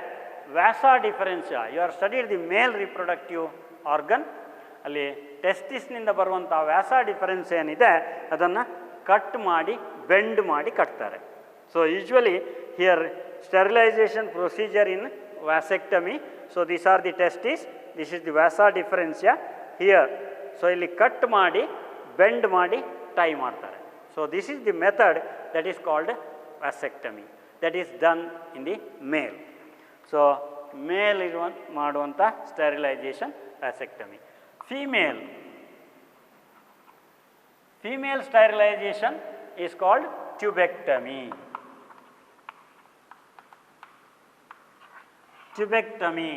vasa deferentia, you are studied the male reproductive organ, ಅಲ್ಲಿ ಟೆಸ್ಟಿಸ್ನಿಂದ ಬರುವಂಥ ವ್ಯಾಸಾ ಡಿಫರೆನ್ಸ್ ಏನಿದೆ ಅದನ್ನು ಕಟ್ ಮಾಡಿ ಬೆಂಡ್ ಮಾಡಿ ಕಟ್ತಾರೆ. So usually here sterilisation procedure in vasectomy. So this are the testis, this is the vasa deferentia here. So ಇಲ್ಲಿ cut ಮಾಡಿ ಬೆಂಡ್ ಮಾಡಿ ಟೈ ಮಾಡ್ತಾರೆ. So this is the method that is called vasectomy, that is done in the male. So male ಮಾಡುವಂಥ sterilisation vasectomy. Female sterilization is called tubectomy. Tubectomy,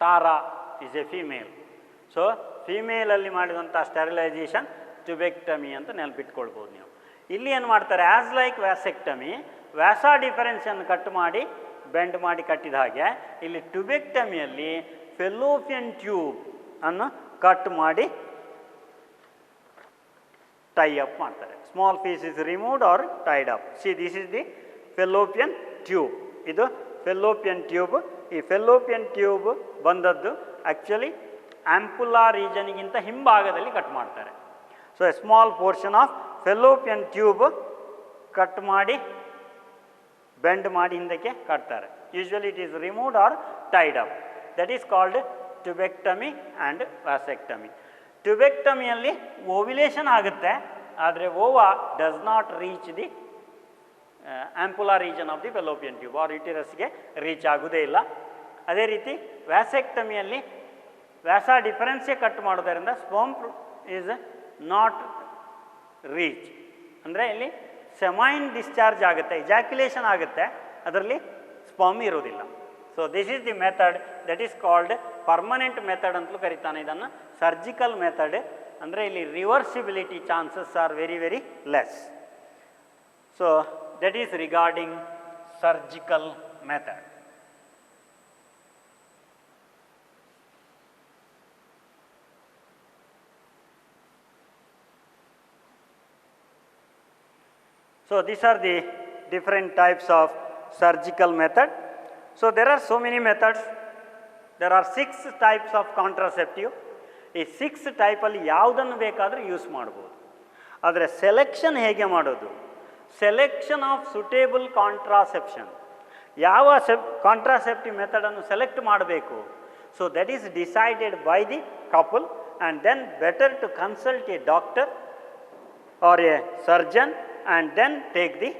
Tara is a female. So, female ಅಲ್ಲಿ ಮಾಡಿದಂಥ sterilisation tubectomy ಅಂತ ನೆನಪಿಟ್ಕೊಳ್ಬೋದು ನೀವು. ಇಲ್ಲಿ ಏನು ಮಾಡ್ತಾರೆ, as like vasectomy, vasa ಡಿಫರೆನ್ಸನ್ನು cut ಮಾಡಿ ಬೆಂಡ್ ಮಾಡಿ ಕಟ್ಟಿದ ಹಾಗೆ ಇಲ್ಲಿ ಟ್ಯೂಬೆಕ್ಟಮಿಯಲ್ಲಿ ಫೆಲೋಪಿಯನ್ ಟ್ಯೂಬ್ ಅನ್ನು ಕಟ್ ಮಾಡಿ ಟೈ ಅಪ್ ಮಾಡ್ತಾರೆ. Small piece is removed or tied up. See this is the fallopian tube. ಇದು ಫೆಲೋಪಿಯನ್ ಟ್ಯೂಬ್. ಈ ಫೆಲೋಪಿಯನ್ ಟ್ಯೂಬ್ ಬಂದದ್ದು ಆ್ಯಕ್ಚುಲಿ ಆಂಪುಲಾ ರೀಜನ್ಗಿಂತ ಹಿಂಭಾಗದಲ್ಲಿ ಕಟ್ ಮಾಡ್ತಾರೆ. So a small portion of fallopian tube cut ಮಾಡಿ bend ಮಾಡಿ ಹಿಂದಕ್ಕೆ ಕಟ್ತಾರೆ. Usually it is removed or tied up. That is called tubectomy and vasectomy. ಟ್ಯೂಬೆಕ್ಟಮಿಯಲ್ಲಿ ಓವ್ಯುಲೇಷನ್ ಆಗುತ್ತೆ, ಆದರೆ ova does not reach the ampulla region of the fallopian tube or ಯುಟಿರಸ್ಗೆ reach ಆಗೋದೇ ಇಲ್ಲ. ಅದೇ ರೀತಿ ವ್ಯಾಸೆಕ್ಟಮಿಯಲ್ಲಿ ವ್ಯಾಸಾ ಡಿಫರೆನ್ಸೇ ಕಟ್ ಮಾಡೋದರಿಂದ ಸ್ಪರ್ಮ್ ಈಸ್ ನಾಟ್ ರೀಚ್, ಅಂದರೆ ಇಲ್ಲಿ ಸೆಮೈನ್ ಡಿಸ್ಚಾರ್ಜ್ ಆಗುತ್ತೆ, ಇಜಾಕ್ಯುಲೇಷನ್ ಆಗುತ್ತೆ, ಅದರಲ್ಲಿ ಸ್ಪರ್ಮ್ ಇರೋದಿಲ್ಲ. So this is the method that is called permanent method ಅಂತಲೂ ಕರೀತಾನೆ ಇದನ್ನು. ಸರ್ಜಿಕಲ್ ಮೆಥಡ್ ಅಂದರೆ ಇಲ್ಲಿ reversibility chances are very very less. So that is regarding surgical method. So these are the different types of surgical method. So there are so many methods. There are 6 types of contraceptive. ಈ 6 ಟೈಪಲ್ಲಿ ಯಾವುದನ್ನು ಬೇಕಾದರೂ use ಮಾಡ್ಬೋದು. ಆದರೆ selection ಹೇಗೆ ಮಾಡೋದು? Selection of suitable contraception, ಯಾವ contraceptive ಮೆಥಡನ್ನು ಸೆಲೆಕ್ಟ್ ಮಾಡಬೇಕು. So that is decided by the couple and then better to consult a doctor or a surgeon and then take the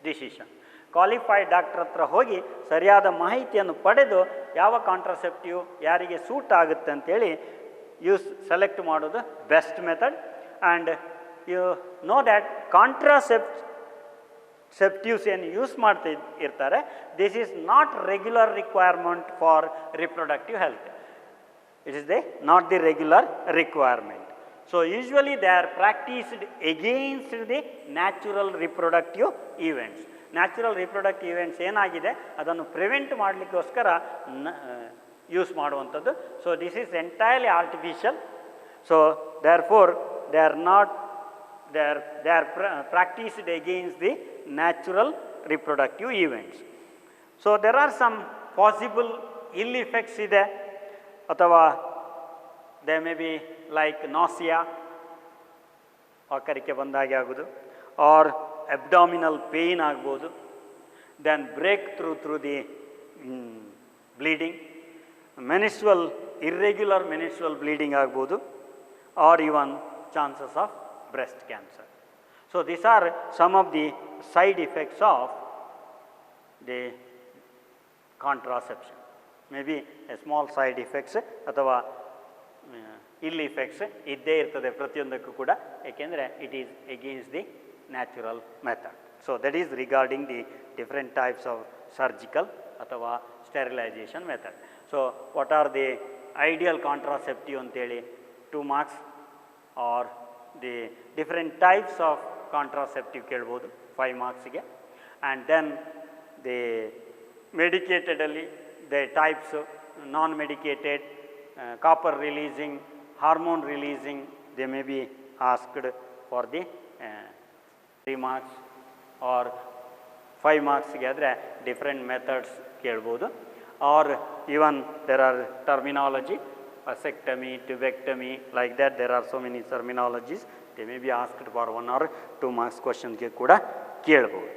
decision. Qualified doctor ಹತ್ರ ಹೋಗಿ ಸರಿಯಾದ ಮಾಹಿತಿಯನ್ನು ಪಡೆದು ಯಾವ ಕಾಂಟ್ರಾಸೆಪ್ಟಿವ್ ಯಾರಿಗೆ ಸೂಟ್ ಆಗುತ್ತೆ ಅಂತೇಳಿ ಸೆಲೆಕ್ಟ್ ಮಾಡೋದು best method. And you know that contraceptives ಏನು ಯೂಸ್ ಮಾಡ್ತಾ ಇರ್ತಾರೆ, this is not regular requirement for reproductive health. It is not the regular requirement. So usually they are practiced against the natural reproductive events. Natural reproductive events ಏನಾಗಿದೆ ಅದನ್ನು prevent ಮಾಡಲಿಕ್ಕೋಸ್ಕರ use ಮಾಡುವಂಥದ್ದು. So this is entirely artificial. So therefore they are practised against the natural reproductive events. So there are some possible ill effects ಇದೆ, ಅಥವಾ they may be like nausea, ವಾಕರಿಕೆ ಬಂದಾಗೆ ಆಗೋದು, or abdominal pain ಆಗ್ಬೋದು, then breakthrough the bleeding, menstrual, irregular menstrual bleeding ಆಗ್ಬೋದು, or even chances of breast cancer. So, these are some of the side effects of the contraception. Maybe a small side effects ಅಥವಾ ill effects ಇದ್ದೇ ಇರ್ತದೆ ಪ್ರತಿಯೊಂದಕ್ಕೂ ಕೂಡ, ಏಕೆಂದರೆ it is against the natural method. So, that is regarding the different types of surgical ಅಥವಾ sterilization method. So, what are the ideal contraceptive ಅಂತೇಳಿ 2 marks, or the different types of contraceptive ಕೇಳ್ಬೋದು 5 marksಗೆ, and then the medicatedly the types, non-medicated, copper releasing, hormone releasing, they may be asked for the 3 marks, or 5 marksಗೆ ಆದರೆ different methods ಕೇಳ್ಬೋದು, or even there are terminology, vasectomy, tubectomy, like that there are so many terminologies, they may be asked for 1 or 2 marks questionಗೆ ಕೂಡ ಕೇಳ್ಬೋದು.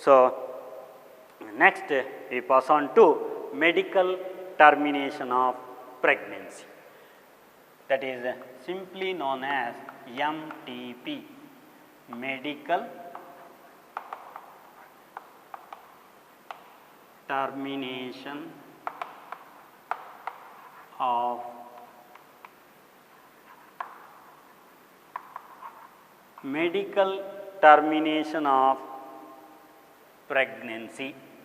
So, next we pass on to medical termination of pregnancy, that is simply known as MTP, medical termination of pregnancy.